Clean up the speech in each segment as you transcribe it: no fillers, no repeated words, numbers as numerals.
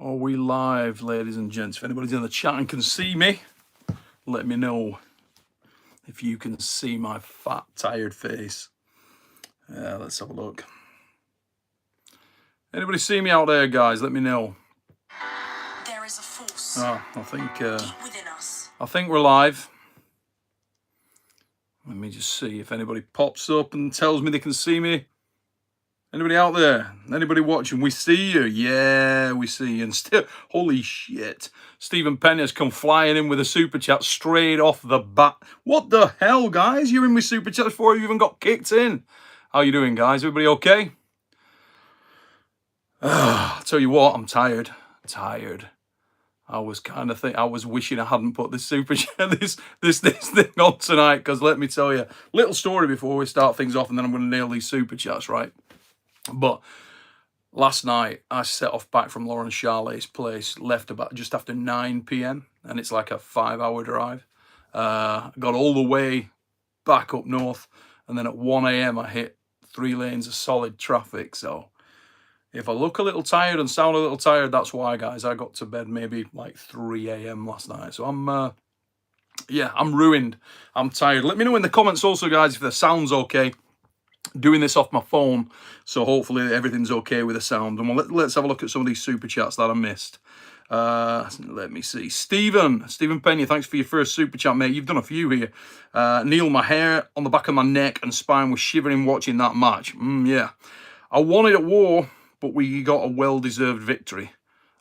Are we live, ladies and gents? If anybody's in the chat and can see me, let me know if you can see my fat, tired face. Let's have a look. Anybody see me out there, guys? Let me know. There is a force deep within us. I think we're live. Let me just see if anybody pops up and tells me they can see me. Anybody out there? Anybody watching? We see you. Yeah, we see you. And still, holy shit. Stephen Penn has come flying in with a super chat straight off the bat. What the hell, guys? You're in with super chat before you even got kicked in. How you doing, guys? Everybody okay? I'll tell you what, I'm tired. I was wishing I hadn't put this super chat, this thing on tonight, because let me tell you, little story before we start things off, and then I'm going to nail these super chats, right? But last night I set off back from Lauren Charlet's place, left about just after 9 p.m. and it's like a 5-hour drive. Got all the way back up north, and then at 1 a.m. I hit 3 lanes of solid traffic. So if I look a little tired and sound a little tired, that's why, guys. I got to bed maybe like 3 a.m. last night. So I'm ruined. I'm tired. Let me know in the comments also, guys, if the sound's okay. Doing this off my phone, so hopefully everything's okay with the sound. And let's have a look at some of these super chats that I missed. Let me see. Stephen Pena, thanks for your first super chat, mate. You've done a few here. Neil, my hair on the back of my neck and spine was shivering watching that match. Yeah. I wanted a war, but we got a well-deserved victory.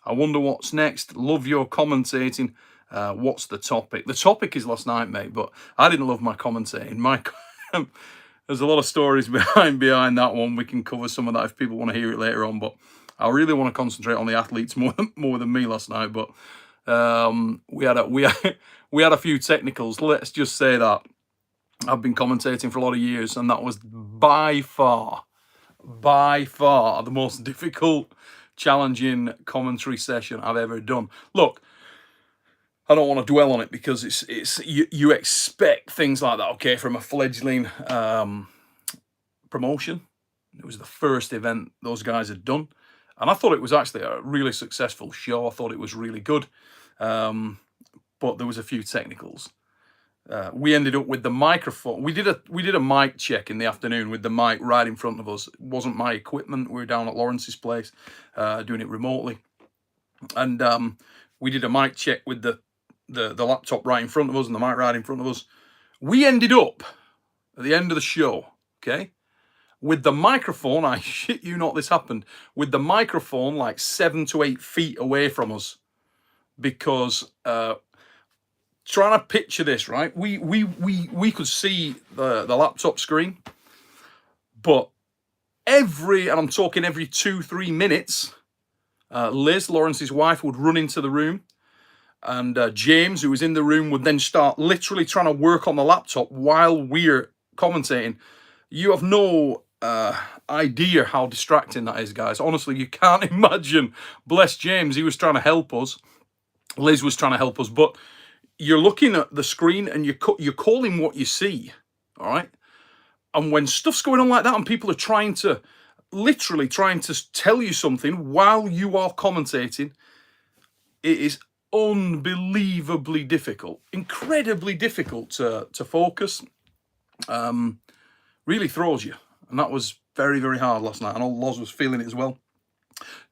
I wonder what's next. Love your commentating. What's the topic? The topic is last night, mate, but I didn't love my commentating. There's a lot of stories behind that one. We can cover some of that if people want to hear it later on. But I really want to concentrate on the athletes more than me last night. But we had a few technicals. Let's just say that I've been commentating for a lot of years, and that was by far the most difficult, challenging commentary session I've ever done. Look, I don't want to dwell on it because you expect things like that, okay, from a fledgling promotion. It was the first event those guys had done, and I thought it was actually a really successful show. I thought it was really good, but there was a few technicals. We ended up with the microphone. We did a mic check in the afternoon with the mic right in front of us. It wasn't my equipment. We were down at Lawrence's place doing it remotely, and we did a mic check with the laptop right in front of us and the mic right in front of us. We ended up at the end of the show, okay, with the microphone, I shit you not, this happened, with the microphone like 7 to 8 feet away from us, because trying to picture this, right? We could see the laptop screen, but and I'm talking every 2-3 minutes, Liz, Lawrence's wife, would run into the room. And James, who was in the room, would then start literally trying to work on the laptop while we're commentating. You have no idea how distracting that is, guys. Honestly, you can't imagine. Bless James, he was trying to help us. Liz was trying to help us. But you're looking at the screen and you're calling what you see, all right? And when stuff's going on like that and people are literally trying to tell you something while you are commentating, it is unbelievably difficult, incredibly difficult to focus. Really throws you, and that was very, very hard last night. I know Loz was feeling it as well.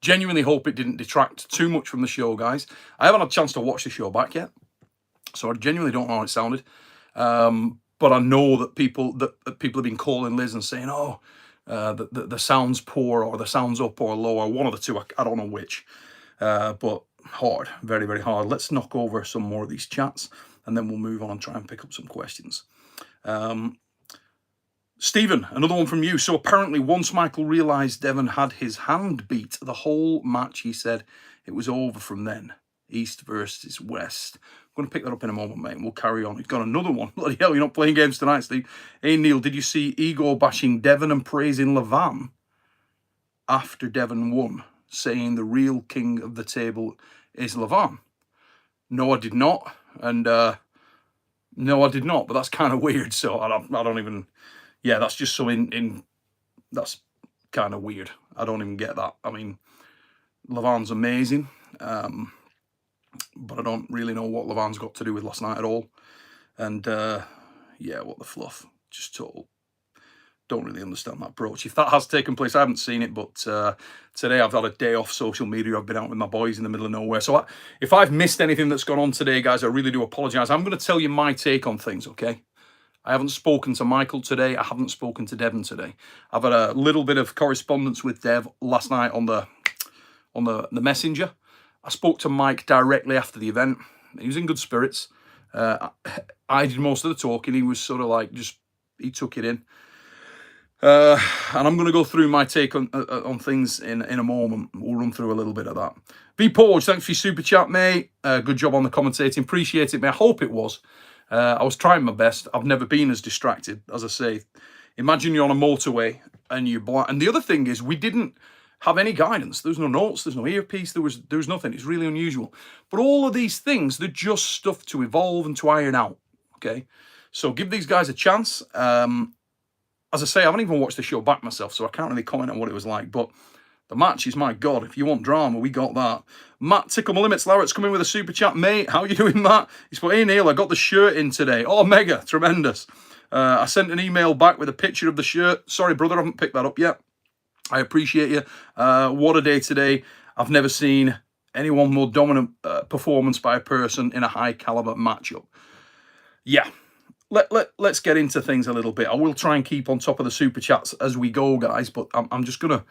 Genuinely hope it didn't detract too much from the show, guys. I haven't had a chance to watch the show back yet, so I genuinely don't know how it sounded. But I know that people have been calling Liz and saying, "Oh, the sound's poor, or the sound's up or low, or one of the two. I don't know which." But hard, very, very hard. Let's knock over some more of these chats, and then we'll move on and try and pick up some questions. Stephen, another one from you. So apparently once Michael realised Devon had his hand beat, the whole match, he said, it was over from then. East versus West. I'm going to pick that up in a moment, mate, and we'll carry on. He's got another one. Bloody hell, you're not playing games tonight, Steve. Hey, Neil, did you see Igor bashing Devon and praising Levan after Devon won, saying the real king of the table is Levan? No, I did not. And no, I did not. But that's kind of weird. So I don't even. Yeah, that's just something that's kind of weird. I don't even get that. I mean, Levan's amazing, but I don't really know what Levan's got to do with last night at all. And yeah, what the fluff, just total. Don't really understand that approach. If that has taken place, I haven't seen it, but today I've had a day off social media. I've been out with my boys in the middle of nowhere. So if I've missed anything that's gone on today, guys, I really do apologise. I'm going to tell you my take on things, okay? I haven't spoken to Michael today. I haven't spoken to Devon today. I've had a little bit of correspondence with Dev last night on the messenger. I spoke to Mike directly after the event. He was in good spirits. I did most of the talking. He was sort of like he took it in. And I'm going to go through my take on things in a moment. We'll run through a little bit of that. V. Porge, thanks for your super chat, mate. Good job on the commentating. Appreciate it, mate. I hope it was. I was trying my best. I've never been as distracted. As I say, imagine you're on a motorway and you're blind. And the other thing is, we didn't have any guidance. There's no notes. There's no earpiece. There was nothing. It's really unusual. But all of these things, they're just stuff to evolve and to iron out. Okay, so give these guys a chance. As I say, I haven't even watched the show back myself, so I can't really comment on what it was like. But the matches, my God, if you want drama, we got that. Matt Tickle My Limits, Larratt's coming with a super chat. Mate, how you doing, Matt? He's put, hey, Neil, I got the shirt in today. Oh, mega, tremendous. I sent an email back with a picture of the shirt. Sorry, brother, I haven't picked that up yet. I appreciate you. What a day today. I've never seen anyone more dominant performance by a person in a high-caliber matchup. Yeah. Let's get into things a little bit. I will try and keep on top of the super chats as we go, guys, but I'm just going to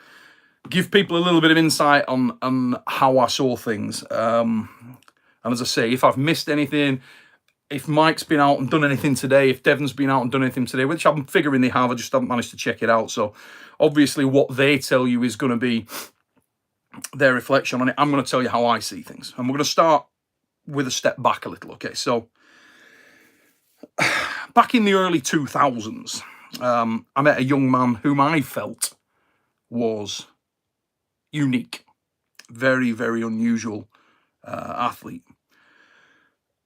give people a little bit of insight on how I saw things. And as I say, if I've missed anything, if Mike's been out and done anything today, if Devon's been out and done anything today, which I'm figuring they have, I just haven't managed to check it out. So obviously what they tell you is going to be their reflection on it. I'm going to tell you how I see things. And we're going to start with a step back a little, okay? So back in the early 2000s, I met a young man whom I felt was unique, very, very unusual athlete.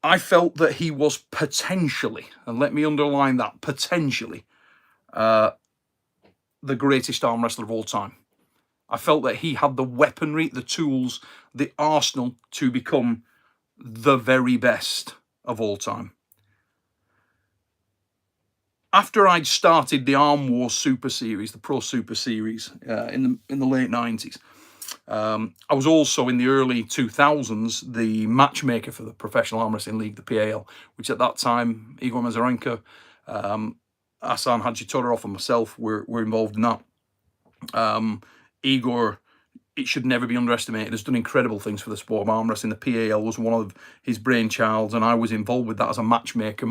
I felt that he was potentially, and let me underline that, potentially, the greatest arm wrestler of all time. I felt that he had the weaponry, the tools, the arsenal to become the very best of all time. After I'd started the Arm War Super Series, the Pro Super Series, in the late 90s, I was also in the early 2000s the matchmaker for the Professional Arm Wrestling League, the PAL, which at that time, Igor Mazarenko, Hassan Hadji Todorov and myself were involved in that. Igor, it should never be underestimated, has done incredible things for the sport of arm wrestling. The PAL was one of his brainchilds, and I was involved with that as a matchmaker.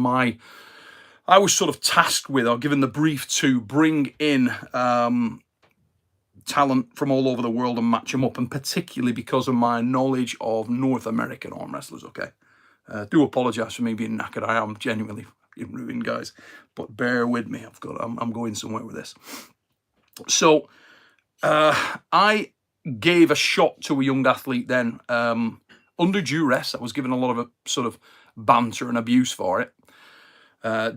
I was sort of tasked with, or given the brief to bring in talent from all over the world and match them up, and particularly because of my knowledge of North American arm wrestlers, okay? Do apologise for me being knackered. I am genuinely ruined, guys, but bear with me. I'm going somewhere with this. So I gave a shot to a young athlete then, under duress. I was given a lot of sort of banter and abuse for it.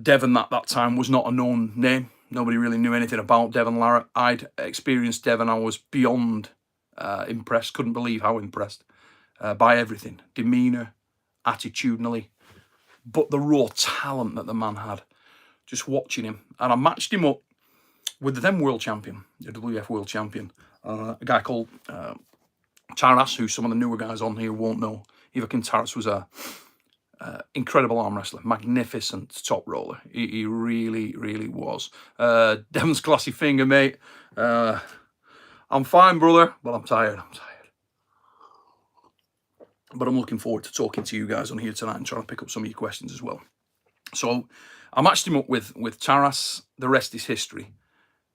Devon at that time was not a known name. Nobody really knew anything about Devon Larratt. I'd experienced Devon. I was beyond impressed. Couldn't believe how impressed by everything. Demeanour, attitudinally, but the raw talent that the man had. Just watching him. And I matched him up with the then world champion, the WF world champion, a guy called Taras, who some of the newer guys on here won't know. Ivakin Taras was a incredible arm wrestler, magnificent top roller. He really, really was. Devon's classy finger, mate. I'm fine, brother, but I'm tired. But I'm looking forward to talking to you guys on here tonight and trying to pick up some of your questions as well. So I matched him up with Taras. The rest is history.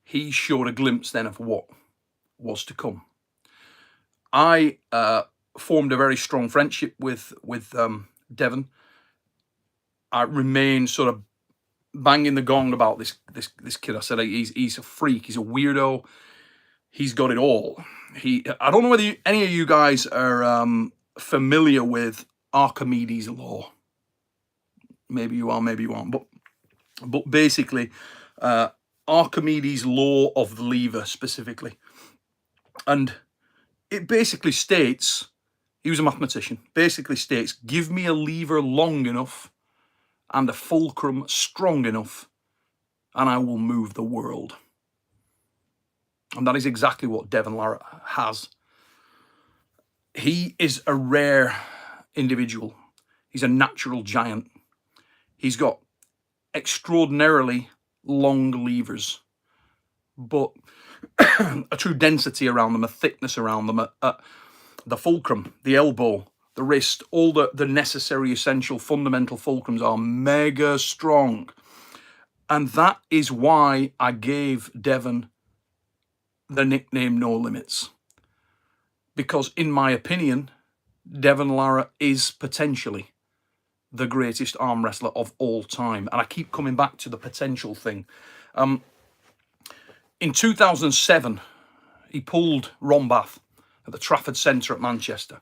He showed a glimpse then of what was to come. I formed a very strong friendship with Devon. I remained sort of banging the gong about this kid. I said he's a freak. He's a weirdo. He's got it all. I don't know whether any of you guys are familiar with Archimedes' law. Maybe you are, maybe you aren't. But basically, Archimedes' law of the lever specifically, and it basically states, he was a mathematician, basically states, give me a lever long enough and a fulcrum strong enough, and I will move the world. And that is exactly what Devon Larratt has. He is a rare individual. He's a natural giant. He's got extraordinarily long levers, but a true density around them, a thickness around them, the fulcrum, the elbow, the wrist, all the necessary, essential, fundamental fulcrums are mega strong. And that is why I gave Devon the nickname No Limits. Because in my opinion, Devon Larratt is potentially the greatest arm wrestler of all time. And I keep coming back to the potential thing. In 2007, he pulled Ron Bath at the Trafford Centre at Manchester.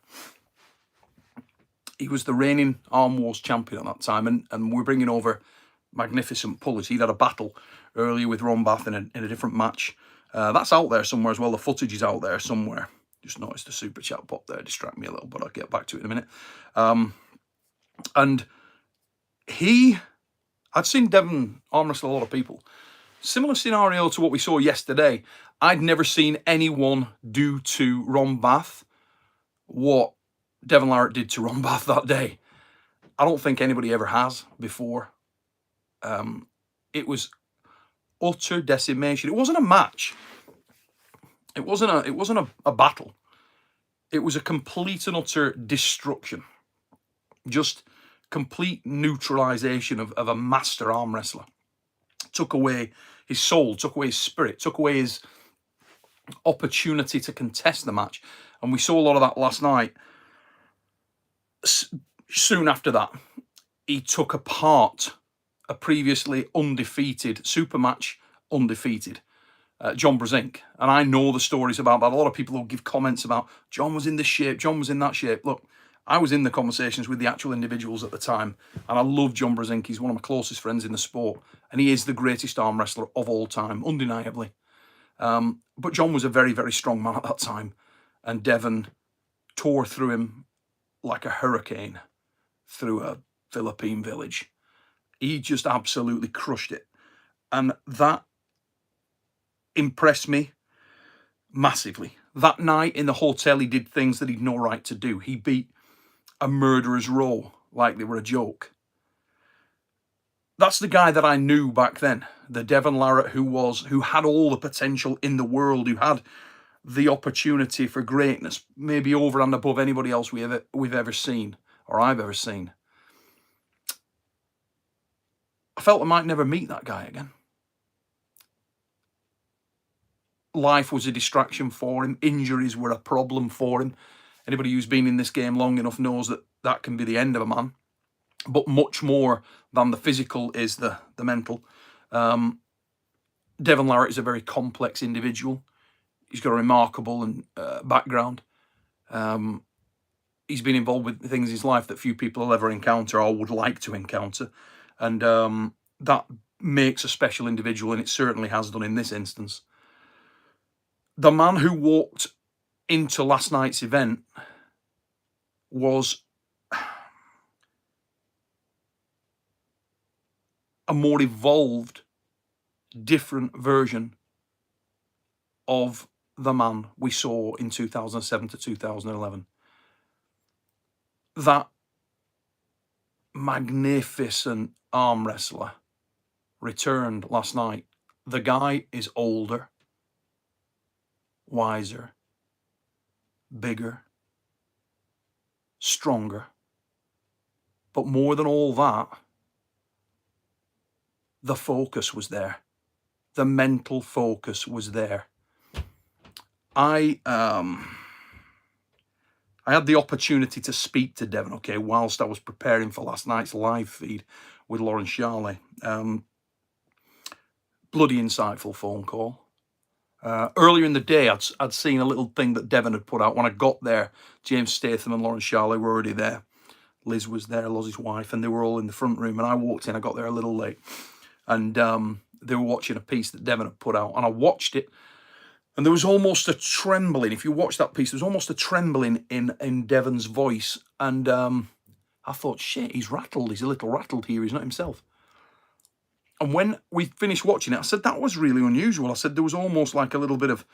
He was the reigning Arm Wars champion at that time, and we're bringing over magnificent pullers. He'd had a battle earlier with Ron Bath in a different match. That's out there somewhere as well. The footage is out there somewhere. Just noticed the super chat pop there, distract me a little, but I'll get back to it in a minute. And I'd seen Devon arm wrestle a lot of people. Similar scenario to what we saw yesterday. I'd never seen anyone do to Ron Bath what Devon Larratt did to Ron Bath that day. I don't think anybody ever has before. It was utter decimation. It wasn't a match. It wasn't a battle. It was a complete and utter destruction. Just complete neutralization of a master arm wrestler. Took away his soul, took away his spirit, took away his opportunity to contest the match. And we saw a lot of that last night. Soon after that, he took apart a previously undefeated, super match undefeated, John Brzenk. And I know the stories about that. A lot of people will give comments about John was in this shape, John was in that shape. Look, I was in the conversations with the actual individuals at the time, and I love John Brzenk. He's one of my closest friends in the sport, and he is the greatest arm wrestler of all time, undeniably. But John was a very, very strong man at that time, and Devon tore through him like a hurricane through a Philippine village. He just absolutely crushed it. And that impressed me massively. That night in the hotel, he did things that he'd no right to do. He beat a murderer's row like they were a joke. That's the guy that I knew back then. The Devon Larratt who had all the potential in the world, who had the opportunity for greatness, maybe over and above anybody else we've ever seen, or I've ever seen. I felt I might never meet that guy again. Life was a distraction for him. Injuries were a problem for him. Anybody who's been in this game long enough knows that that can be the end of a man. But much more than the physical is the mental. Devon Larratt is a very complex individual. He's got a remarkable background. He's been involved with things in his life that few people will ever encounter or would like to encounter. And that makes a special individual, and it certainly has done in this instance. The man who walked into last night's event was a more evolved, different version of the man we saw in 2007 to 2011. That magnificent arm wrestler returned last night. The guy is older, wiser, bigger, stronger. But more than all that, the focus was there. The mental focus was there. I had the opportunity to speak to Devon, whilst I was preparing for last night's live feed with Lauren Charley. Bloody insightful phone call. Earlier in the day, I'd seen a little thing that Devon had put out. When I got there, James Statham and Lauren Charley were already there. Liz was there, Loz's wife, and they were all in the front room. And I walked in, I got there a little late. And they were watching a piece that Devon had put out. And I watched it. And there was almost a trembling. If you watch that piece, there was almost a trembling in Devon's voice. And I thought, shit, he's rattled. He's a little rattled here. He's not himself. And when we finished watching it, I said, that was really unusual. I said, there was almost like a little bit of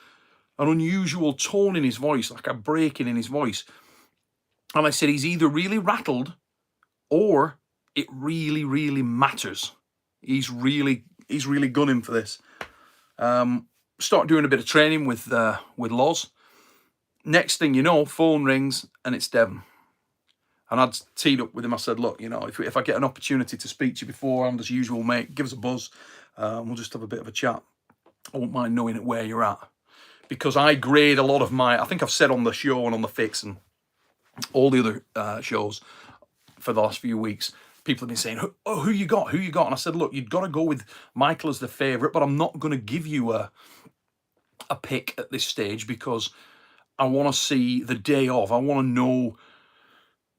an unusual tone in his voice, like a breaking in his voice. And I said, he's either really rattled or it really, really matters. He's really gunning for this. Start doing a bit of training with Loz. Next thing you know, phone rings and it's Devon. And I'd teed up with him. I said, look, you know, if I get an opportunity to speak to you beforehand, as usual, mate, give us a buzz. We'll just have a bit of a chat. I won't mind knowing where you're at. Because I grade a lot of I think I've said on the show and on the Fix and all the other shows for the last few weeks, people have been saying, who you got? Who you got? And I said, look, you've got to go with Michael as the favourite, but I'm not going to give you a pick at this stage because I want to see the day of. I want to know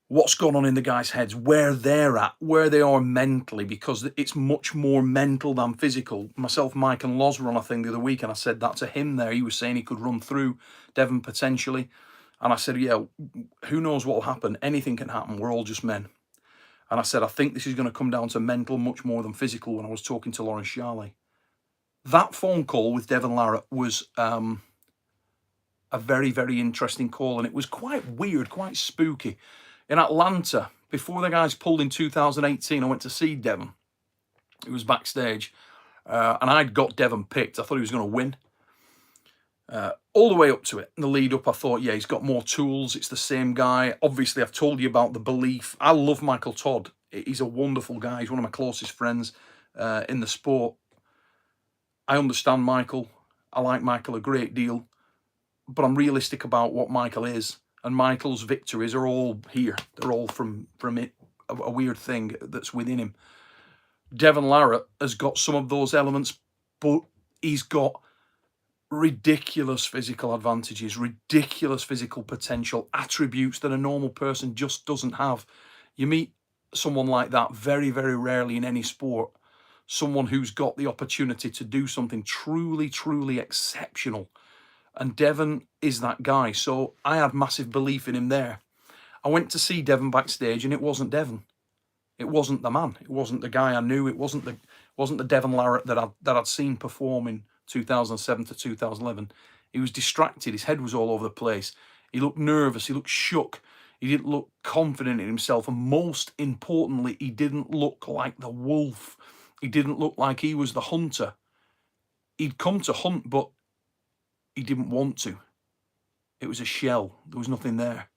what's going on in the guys' heads, where they're at, where they are mentally, because it's much more mental than physical. Myself, Mike and Loz were on a thing the other week, and I said that to him there. He was saying he could run through Devon potentially. And I said, yeah, who knows what will happen? Anything can happen. We're all just men. And I said, I think this is going to come down to mental much more than physical when I was talking to Lawrence Sharley. That phone call with Devon Larratt was a very, very interesting call. And it was quite weird, quite spooky. In Atlanta, before the guys pulled in 2018, I went to see Devon. He was backstage. And I'd got Devon picked. I thought he was going to win. All the way up to it, in the lead up, I thought, yeah, he's got more tools. It's the same guy. Obviously, I've told you about the belief. I love Michael Todd. He's a wonderful guy. He's one of my closest friends in the sport. I understand Michael. I like Michael a great deal. But I'm realistic about what Michael is. And Michael's victories are all here. They're all from it, a weird thing that's within him. Devon Larratt has got some of those elements, but he's got ridiculous physical advantages, ridiculous physical potential, attributes that a normal person just doesn't have. You meet someone like that very, very rarely in any sport. Someone who's got the opportunity to do something truly, truly exceptional. And Devon is that guy. So I had massive belief in him there. I went to see Devon backstage and it wasn't Devon. It wasn't the man. It wasn't the guy I knew. It wasn't the Devon Larratt that I'd seen perform in 2007 to 2011. He was distracted. His head was all over the place. He looked nervous. He looked shook. He didn't look confident in himself. And most importantly, he didn't look like the wolf. He didn't look like he was the hunter. He'd come to hunt, but he didn't want to. It was a shell. There was nothing there.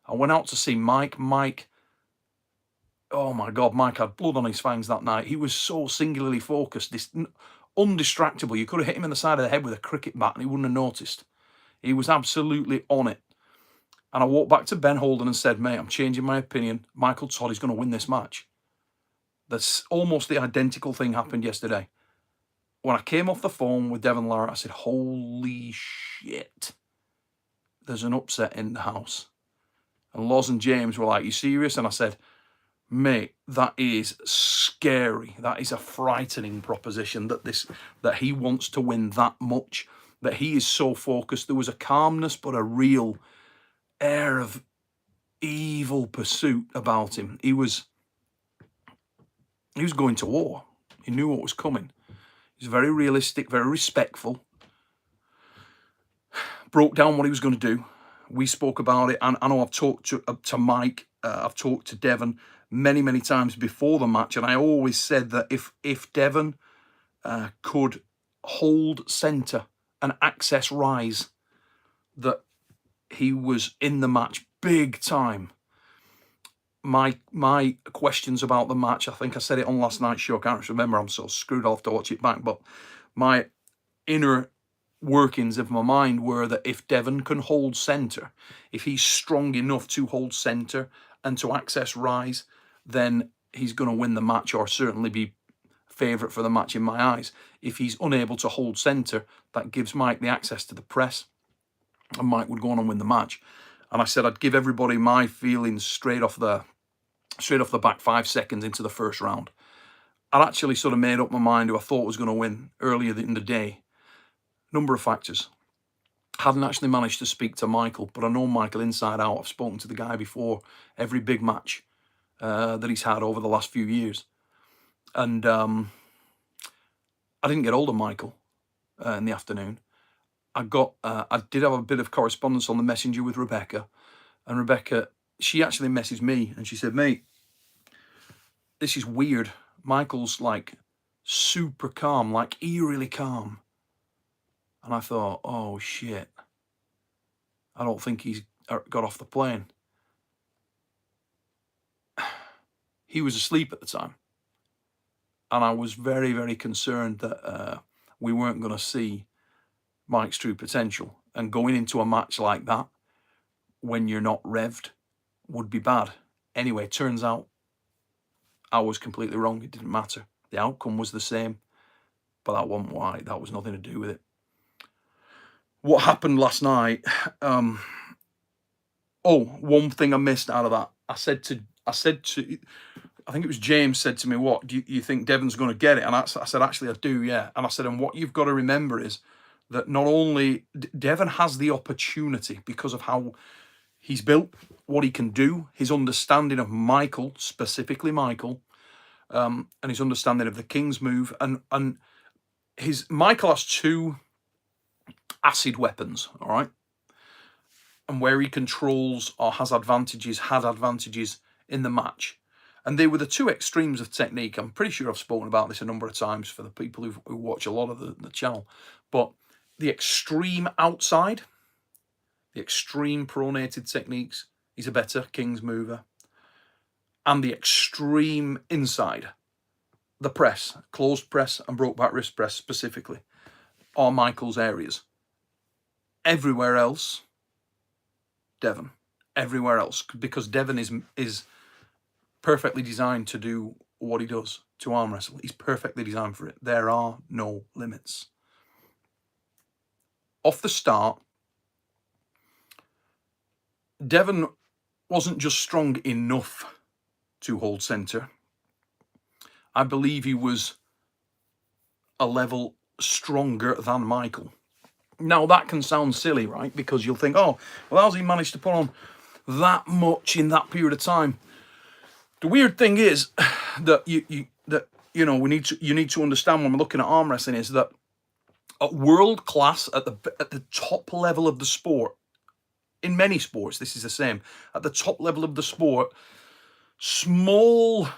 I went out to see Mike. Mike, oh my God, Mike had blood on his fangs that night. He was so singularly focused, undistractable. You could have hit him in the side of the head with a cricket bat and he wouldn't have noticed. He was absolutely on it. And I walked back to Ben Holden and said, mate, I'm changing my opinion. Michael Todd is going to win this match. That's almost the identical thing happened yesterday. When I came off the phone with Devon Larratt, I said, holy shit, there's an upset in the house. And Loz and James were like, you serious? And I said, mate, that is scary. That is a frightening proposition that he wants to win that much, that he is so focused. There was a calmness, but a real air of evil pursuit about him. He was going to war. He knew what was coming. He was very realistic, very respectful. Broke down what he was going to do. We spoke about it. And I know I've talked to Mike. I've talked to Devon many, many times before the match. And I always said that if Devon could hold centre and access rise, that he was in the match big time. My questions about the match, I think I said it on last night's show, I can't remember, I'm so screwed, I'll have to watch it back, but my inner workings of my mind were that if Devon can hold centre, if he's strong enough to hold centre and to access rise, then he's going to win the match, or certainly be favourite for the match in my eyes. If he's unable to hold centre, that gives Mike the access to the press, and Mike would go on and win the match. And I said I'd give everybody my feelings straight off the back, 5 seconds into the first round. I'd actually sort of made up my mind who I thought was going to win earlier in the day. Number of factors. Hadn't actually managed to speak to Michael, but I know Michael inside out. I've spoken to the guy before every big match that he's had over the last few years. And I didn't get hold of Michael in the afternoon. I did have a bit of correspondence on the messenger with Rebecca. And Rebecca, she actually messaged me and she said, mate, this is weird. Michael's like super calm, like eerily calm. And I thought, oh shit, I don't think he's got off the plane. He was asleep at the time. And I was very, very concerned that we weren't going to see Mike's true potential. And going into a match like that, when you're not revved, would be bad. Anyway, turns out I was completely wrong. It didn't matter. The outcome was the same. But that wasn't why. That was nothing to do with it. What happened last night? One thing I missed out of that. I said to, I think it was James said to me, what, do you think Devon's going to get it? And I said, actually, I do, yeah. And I said, and what you've got to remember is that not only Devon has the opportunity because of how he's built, what he can do, his understanding of Michael, specifically Michael, and his understanding of the King's move, and Michael has two acid weapons, all right? And where he controls or had advantages in the match. And they were the two extremes of technique. I'm pretty sure I've spoken about this a number of times for the people who watch a lot of the channel. But the extreme outside, the extreme pronated techniques, he's a better King's mover. And the extreme inside, the press, closed press and broke back wrist press specifically, are Michael's areas. Everywhere else, Devon. Everywhere else, because Devon is perfectly designed to do what he does, to arm wrestle. He's perfectly designed for it. There are no limits. Off the start, Devon wasn't just strong enough to hold centre. I believe he was a level stronger than Michael. Now, that can sound silly, right? Because you'll think, oh, well, how's he managed to put on that much in that period of time? The weird thing is that you need to understand when we're looking at arm wrestling is that at world class, at the top level of the sport, in many sports, this is the same. At the top level of the sport, small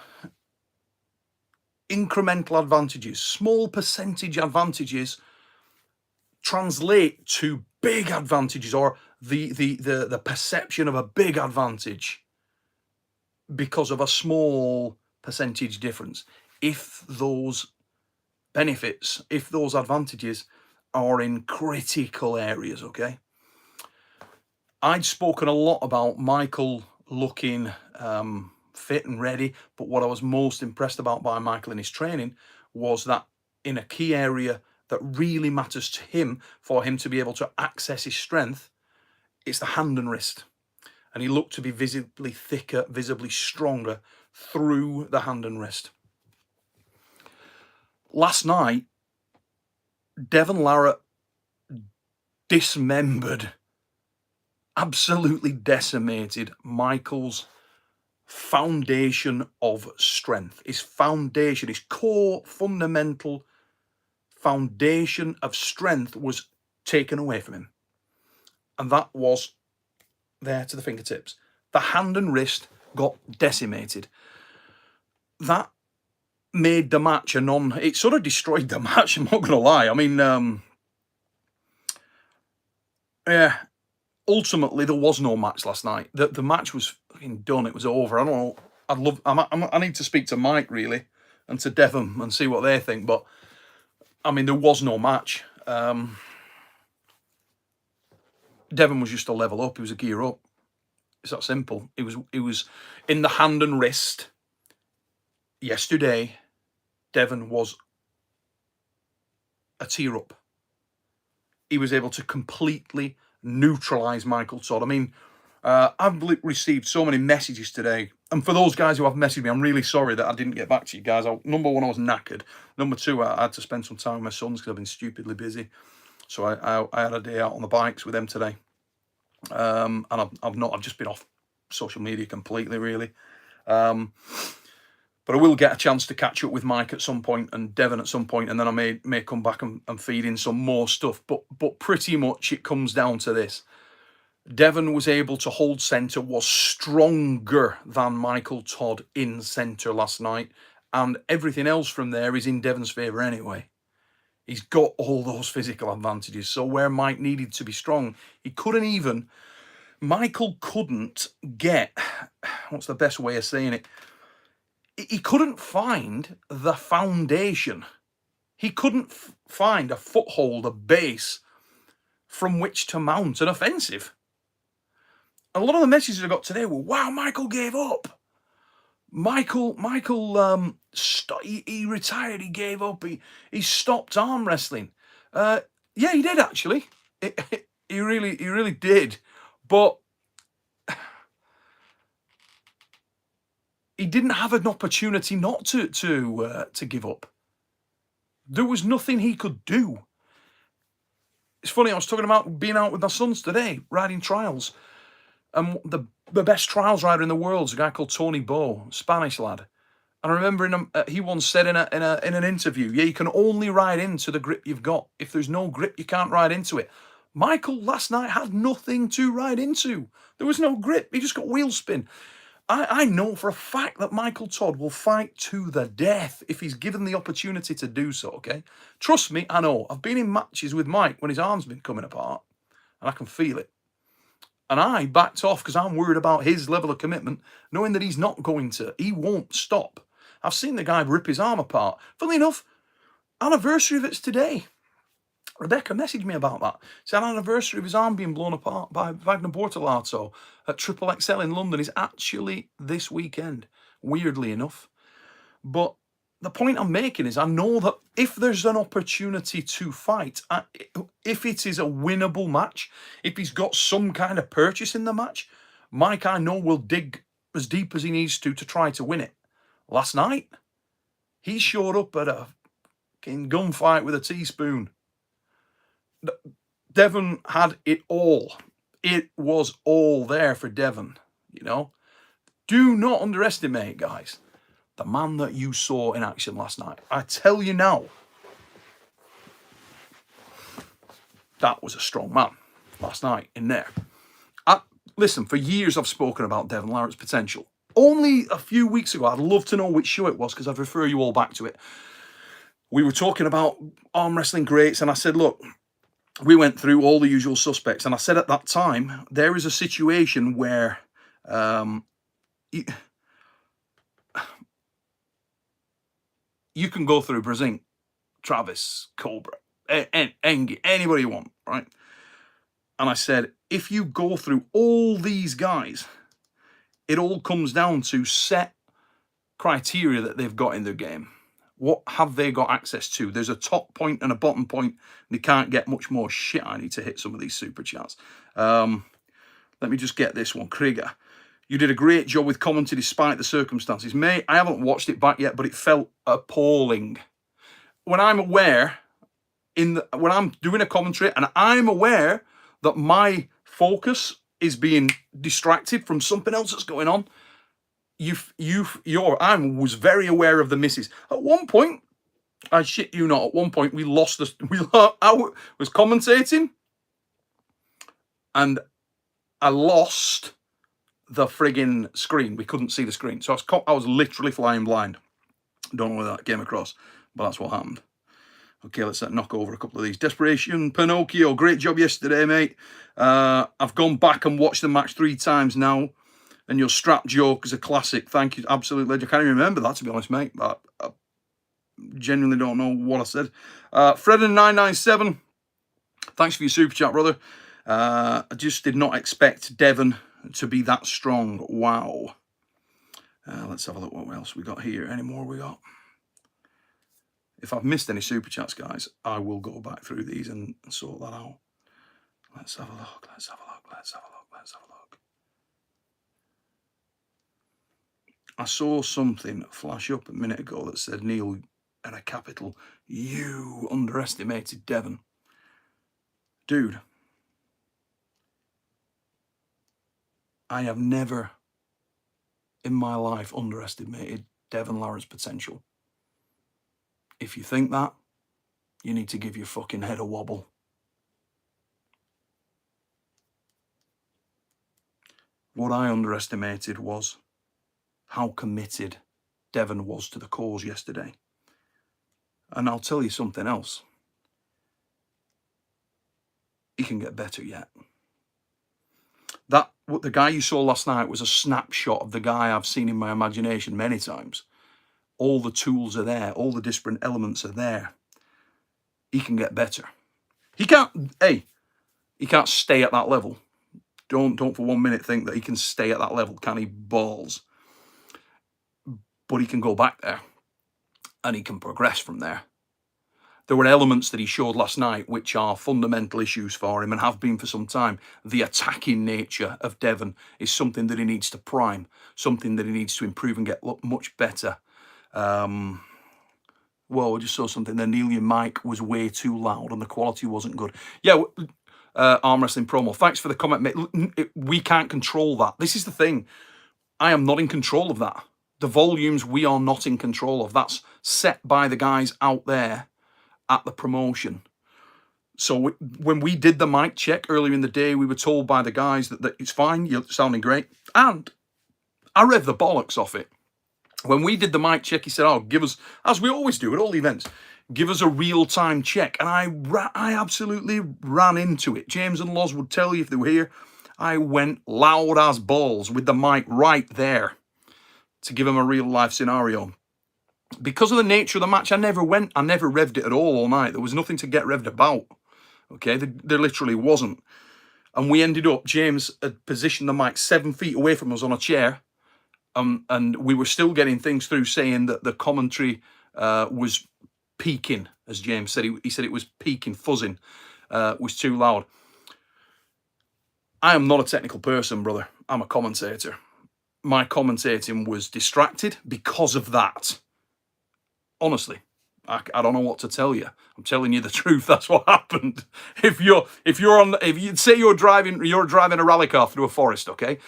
incremental advantages, small percentage advantages translate to big advantages, or the perception of a big advantage because of a small percentage difference. If those benefits, if those advantages are in critical areas, okay? I'd spoken a lot about Michael looking fit and ready, but what I was most impressed about by Michael in his training was that in a key area that really matters to him, for him to be able to access his strength, it's the hand and wrist. And he looked to be visibly thicker, visibly stronger through the hand and wrist. Last night, Devon Larratt dismembered, absolutely decimated Michael's foundation of strength. His foundation, his core, fundamental foundation of strength was taken away from him. And that was there to the fingertips. The hand and wrist got decimated. That made the match it sort of destroyed the match, I'm not going to lie. I mean, yeah, ultimately there was no match last night. The match was fucking done. It was over. I don't know. I need to speak to Mike, really, and to Devon and see what they think. But, I mean, there was no match. Devon was just a level up. He was a gear up. It's that simple. It was in the hand and wrist. Yesterday, Devon was a tier up. He was able to completely neutralise Michael Todd. I mean, I've received so many messages today. And for those guys who have messaged me, I'm really sorry that I didn't get back to you guys. Number one, I was knackered. Number two, I had to spend some time with my sons because I've been stupidly busy. So I had a day out on the bikes with them today. And I've just been off social media completely, really. But I will get a chance to catch up with Mike at some point and Devon at some point, and then I may come back and feed in some more stuff. But pretty much it comes down to this. Devon was able to hold centre, was stronger than Michael Todd in centre last night, and everything else from there is in Devon's favour anyway. He's got all those physical advantages. So where Mike needed to be strong, Michael couldn't get, what's the best way of saying it? He couldn't find the foundation. He couldn't find a foothold, a base from which to mount an offensive. A lot of the messages I got today were, wow, Michael gave up. Michael, he retired, he gave up, he stopped arm wrestling. Yeah, he did actually. He really did. But he didn't have an opportunity not to give up. There was nothing he could do. It's funny, I was talking about being out with my sons today, riding trials. And the best trials rider in the world is a guy called Tony Bow, Spanish lad. And I remember he once said in an interview, yeah, you can only ride into the grip you've got. If there's no grip, you can't ride into it. Michael last night had nothing to ride into. There was no grip. He just got wheel spin. I know for a fact that Michael Todd will fight to the death if he's given the opportunity to do so, okay? Trust me, I know. I've been in matches with Mike when his arm's been coming apart, and I can feel it. And I backed off because I'm worried about his level of commitment, knowing that he's not going to. He won't stop. I've seen the guy rip his arm apart. Funnily enough, anniversary of it's today. Rebecca messaged me about that. It's an anniversary of his arm being blown apart by Wagner Bortolato at Triple XL in London. Is actually this weekend, weirdly enough. But the point I'm making is I know that if there's an opportunity to fight, if it is a winnable match, if he's got some kind of purchase in the match, Mike, I know, will dig as deep as he needs to try to win it. Last night, he showed up at a fucking gunfight with a teaspoon. Devon had it all. It was all there for Devon, you know. Do not underestimate, guys, the man that you saw in action last night. I tell you now, that was a strong man last night in there. Listen, for years I've spoken about Devon Larratt's potential. Only a few weeks ago, I'd love to know which show it was because I'd refer you all back to it. We were talking about arm wrestling greats, and I said, look, we went through all the usual suspects, and I said at that time, there is a situation where you can go through Brezink, Travis, Cobra, Engie, anybody you want, right? And I said, if you go through all these guys, it all comes down to set criteria that they've got in their game. What have they got access to? There's a top point and a bottom point. They can't get much more shit. I need to hit some of these super chats. Let me just get this one. Krieger, you did a great job with commentary despite the circumstances. Mate, I haven't watched it back yet, but it felt appalling. When I'm aware, when I'm doing a commentary and I'm aware that my focus is being distracted from something else that's going on, I was very aware of the misses. At one point, I shit you not, at one point we lost this. I was commentating and I lost the friggin' screen. We couldn't see the screen. So I was literally flying blind. Don't know whether that came across, but that's what happened. Okay, let's knock over a couple of these. Desperation, Pinocchio, great job yesterday, mate. I've gone back and watched the match 3 times now. And your strap joke is a classic. Thank you, absolute legend. I can't even remember that, to be honest, mate. I genuinely don't know what I said. Fredden997, thanks for your super chat, brother. I just did not expect Devon to be that strong. Wow. Let's have a look what else we got here. Any more we got? If I've missed any super chats, guys, I will go back through these and sort that out. Let's have a look. Let's have a look. Let's have a look. Let's have a look. I saw something flash up a minute ago that said, Neil, in a capital, you underestimated Devon. Dude, I have never in my life underestimated Devon Larratt's potential. If you think that, you need to give your fucking head a wobble. What I underestimated was how committed Devon was to the cause yesterday. And I'll tell you something else. He can get better yet. The guy you saw last night was a snapshot of the guy I've seen in my imagination many times. All the tools are there. All the different elements are there. He can get better. He can't stay at that level. Don't for 1 minute think that he can stay at that level. Can he? Balls. But he can go back there. And he can progress from there. There were elements that he showed last night which are fundamental issues for him and have been for some time. The attacking nature of Devon is something that he needs to prime, something that he needs to improve and get much better. Well, I just saw something there. Neil, your mic was way too loud and the quality wasn't good. Yeah, Arm Wrestling Promo. Thanks for the comment, mate. We can't control that. This is the thing. I am not in control of that. The volumes we are not in control of. That's set by the guys out there at the promotion. So when we did the mic check earlier in the day, we were told by the guys that it's fine, you're sounding great. And I read the bollocks off it. When we did the mic check, he said, oh, give us, as we always do at all events, give us a real-time check. And I absolutely ran into it. James and Loz would tell you if they were here. I went loud as balls with the mic right there to give him a real-life scenario. Because of the nature of the match, I never revved it at all night. There was nothing to get revved about. Okay, there literally wasn't. And we ended up, James had positioned the mic 7 feet away from us on a chair. And we were still getting things through saying that the commentary was peaking, as James said. He said it was peaking, fuzzing, was too loud. I am not a technical person, brother. I'm a commentator. My commentating was distracted because of that. Honestly, I don't know what to tell you. I'm telling you the truth. That's what happened. If you say you're driving a rally car through a forest, okay?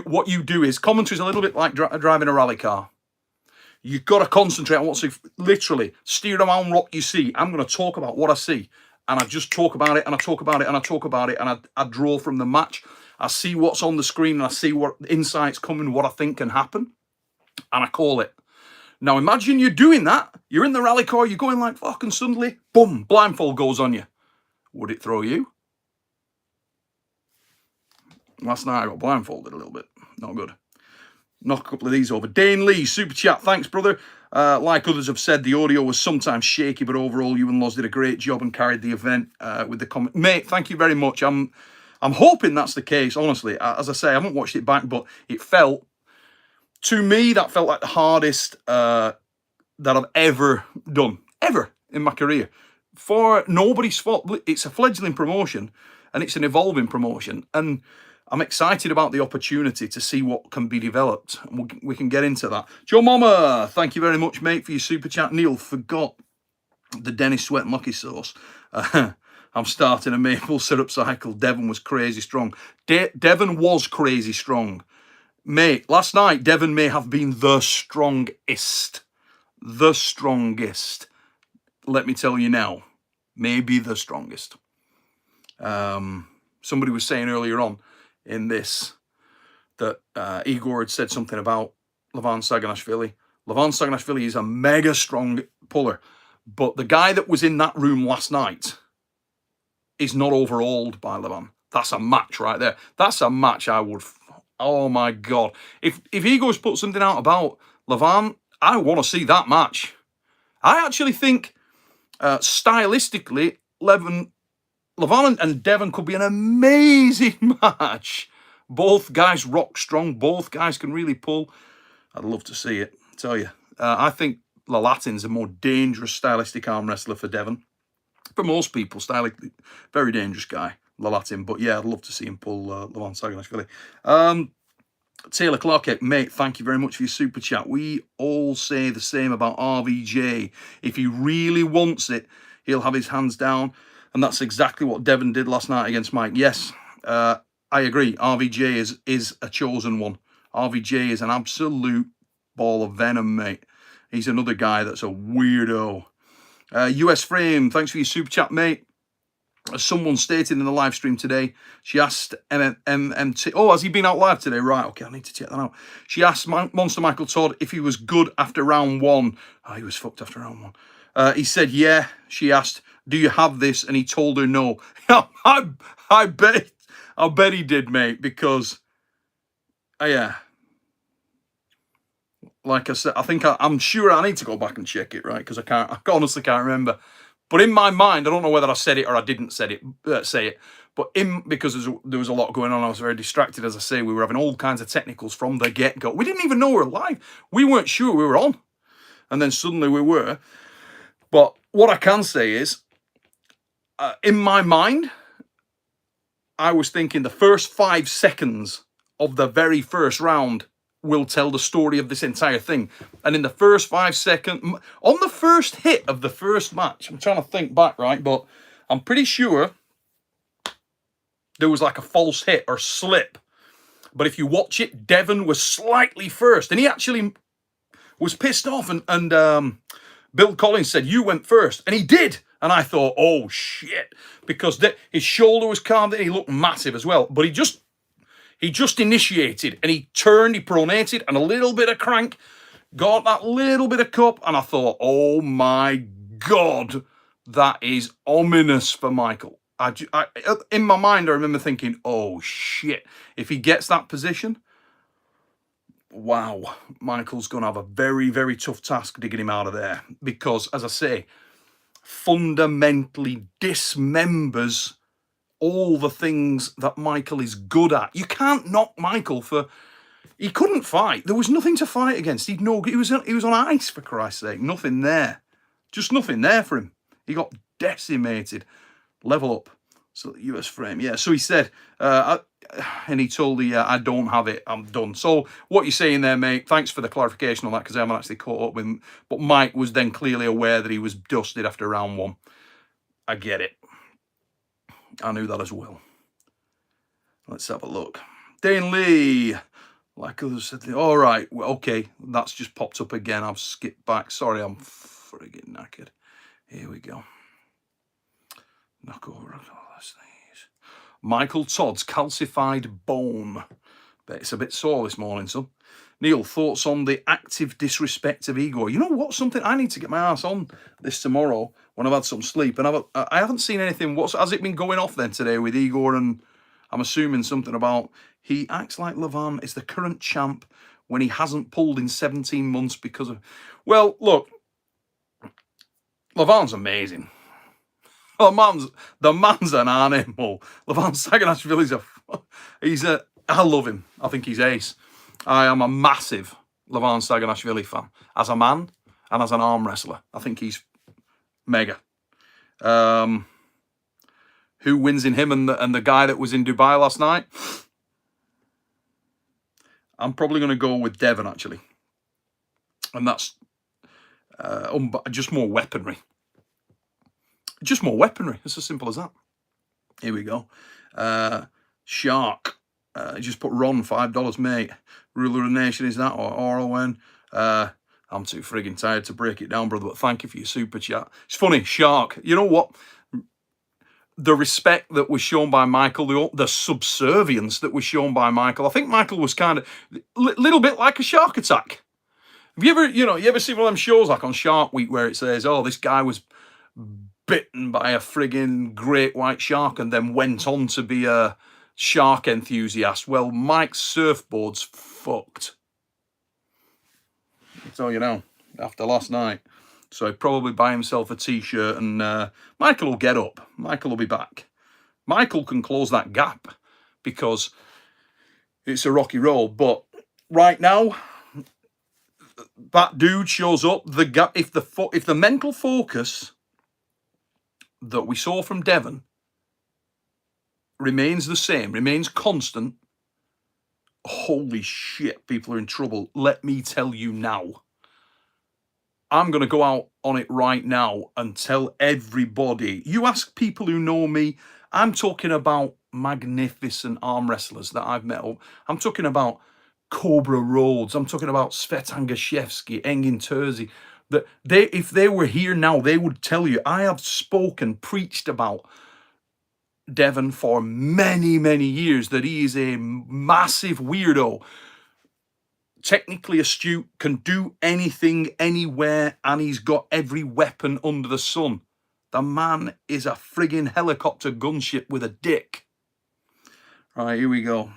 What you do is commentary's a little bit like driving a rally car. You've got to concentrate on what's literally steer around what you see. I'm going to talk about what I see, and I just talk about it, and I talk about it, and I talk about it, and I draw from the match. I see what's on the screen, and I see what insights coming, what I think can happen, and I call it. Now imagine you're doing that, you're in the rally car, you're going like fucking suddenly, boom, blindfold goes on you. Would it throw you? Last night I got blindfolded a little bit, not good. Knock a couple of these over. Dane Lee, super chat, thanks brother. Like others have said, the audio was sometimes shaky, but overall you and Loz did a great job and carried the event with the comment. Mate, thank you very much. I'm hoping that's the case, honestly. As I say, I haven't watched it back, but it felt, to me, that felt like the hardest that I've ever done, ever in my career. For nobody's fault. It's a fledgling promotion and it's an evolving promotion. And I'm excited about the opportunity to see what can be developed. And we can get into that. Joe Mama, thank you very much, mate, for your super chat. Neil, forgot the Dennis Sweat Lucky sauce. I'm starting a maple syrup cycle. Devon was crazy strong. Devon was crazy strong. Mate, last night, Devon may have been the strongest. The strongest. Let me tell you now. Maybe the strongest. Somebody was saying earlier on in this that Igor had said something about Levan Saganashvili. Levan Saganashvili is a mega strong puller. But the guy that was in that room last night is not overawed by Levan. That's a match right there. That's a match I would... Oh my God. If Igor's put something out about Levan, I want to see that match. I actually think stylistically, Levan and Devon could be an amazing match. Both guys rock strong. Both guys can really pull. I'd love to see it. I tell you. I think Larratt's a more dangerous stylistic arm wrestler for Devon. For most people, stylistically, very dangerous guy. Larratt, but yeah, I'd love to see him pull Levan Saganashvili. Taylor Clark, mate, thank you very much for your super chat. We all say the same about RVJ. If he really wants it, he'll have his hands down. And that's exactly what Devon did last night against Mike. Yes, I agree. RVJ is a chosen one. RVJ is an absolute ball of venom, mate. He's another guy that's a weirdo. US Frame, thanks for your super chat, mate. As someone stated in the live stream today, she asked MMT. Oh, has he been out live today? Right, okay, I need to check that out. She asked Monster Michael Todd if he was good after round 1. Oh, he was fucked after round 1. He said, yeah. She asked, do you have this? And he told her no. I bet he did, mate, because, yeah. Like I said, I'm sure I need to go back and check it, right? Because I honestly can't remember. But in my mind, I don't know whether I said it or I didn't say it. But because there was a lot going on, I was very distracted. As I say, we were having all kinds of technicals from the get-go. We didn't even know we were live. We weren't sure we were on. And then suddenly we were. But what I can say is, in my mind, I was thinking the first 5 seconds of the very first round will tell the story of this entire thing. And in the first 5 seconds, on the first hit of the first match, I'm trying to think back, right? But I'm pretty sure there was like a false hit or slip. But if you watch it, Devon was slightly first. And he actually was pissed off. And Bill Collins said, you went first. And he did. And I thought, oh, shit. Because his shoulder was calmed and he looked massive as well. But he just initiated and he turned, he pronated, and a little bit of crank, got that little bit of cup, and I thought, oh my God, that is ominous for Michael. In my mind, I remember thinking, oh shit, if he gets that position, wow, Michael's going to have a very, very tough task digging him out of there. Because, as I say, fundamentally dismembers all the things that Michael is good at. You can't knock Michael for... He couldn't fight. There was nothing to fight against. He was on ice, for Christ's sake. Nothing there. Just nothing there for him. He got decimated. Level up. So, US Frame. Yeah, so he said... and he told the, I don't have it. I'm done. So, what you're saying there, mate, thanks for the clarification on that, because I haven't actually caught up with him. But Mike was then clearly aware that he was dusted after round 1. I get it. I knew that as well. Let's have a look. Dane Lee, like others said, all right, well, okay, that's just popped up again. I've skipped back. Sorry, I'm friggin' knackered. Here we go. Knock over all these things. Michael Todd's calcified bone. Bet it's a bit sore this morning, son. Neil, thoughts on the active disrespect of Igor? You know what? Something I need to get my ass on this tomorrow when I've had some sleep. And I haven't seen anything. Has it been going off then today with Igor? And I'm assuming something about he acts like Levan is the current champ when he hasn't pulled in 17 months because of... Well, look, Levan's amazing. The man's an animal. Levan Saganashvili's I love him. I think he's ace. I am a massive Levan Saganashvili fan. As a man and as an arm wrestler, I think he's mega. Who wins in him and the guy that was in Dubai last night? I'm probably going to go with Devon, actually. And that's just more weaponry. Just more weaponry. It's as simple as that. Here we go. Shark. Just put Ron, $5, mate. Ruler of the Nation, is that? Or Orwen. I'm too friggin' tired to break it down, brother, but thank you for your super chat. It's funny, Shark. You know what? The respect that was shown by Michael, the subservience that was shown by Michael. I think Michael was kind of a little bit like a shark attack. Have you ever seen one of them shows like on Shark Week where it says, oh, this guy was bitten by a friggin' great white shark and then went on to be a shark enthusiast? Well, Mike's surfboard's fucked. That's all you know, after last night. So he'll probably buy himself a t-shirt and Michael will get up. Michael will be back. Michael can close that gap because it's a rocky road. But right now, that dude shows up. The gap, if the mental focus that we saw from Devon remains the same, remains constant, holy shit, people are in trouble. Let me tell you now. I'm going to go out on it right now and tell everybody. You ask people who know me, I'm talking about magnificent arm wrestlers that I've met. I'm talking about Cobra Rhodes. I'm talking about Svetan Gashevsky, Engin Terzi. That if they were here now, they would tell you I have preached about Devon for many, many years, that he is a massive weirdo, technically astute, can do anything, anywhere, and he's got every weapon under the sun. The man is a friggin' helicopter gunship with a dick. Right, here we go.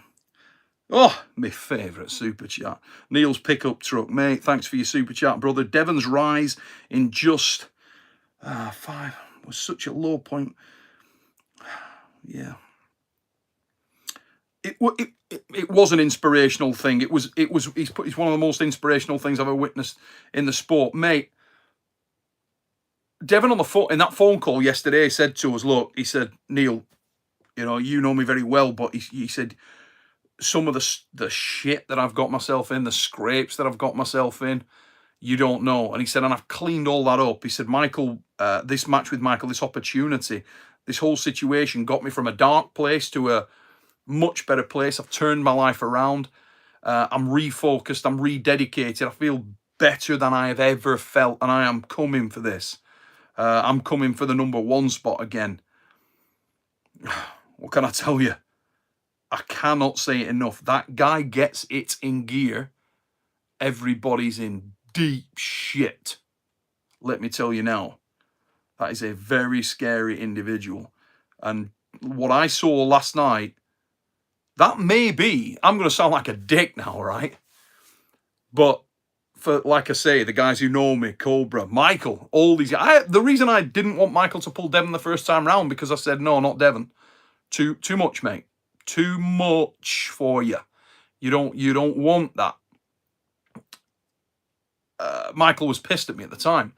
Oh, my favourite super chat. Neil's pickup truck, mate. Thanks for your super chat, brother. Devon's rise in just 5 was such a low point. Yeah. It was an inspirational thing. It's one of the most inspirational things I've ever witnessed in the sport, mate. Devon on the phone in that phone call yesterday said to us, look, he said, Neil, you know me very well, but he said some of the shit that I've got myself in, the scrapes that I've got myself in, you don't know. And he said, and I've cleaned all that up. He said, Michael, this match with Michael, this opportunity, this whole situation got me from a dark place to a much better place. I've turned my life around. I'm refocused. I'm rededicated. I feel better than I have ever felt, and I am coming for this. I'm coming for the #1 spot again. What can I tell you? I cannot say it enough. That guy gets it in gear. Everybody's in deep shit. Let me tell you now. That is a very scary individual. And what I saw last night, that may be, I'm going to sound like a dick now, right? But for, like I say, the guys who know me, Cobra, Michael, all these guys. The reason I didn't want Michael to pull Devon the first time round, because I said, no, not Devon. Too much, mate. Too much for you. You don't want that. Michael was pissed at me at the time.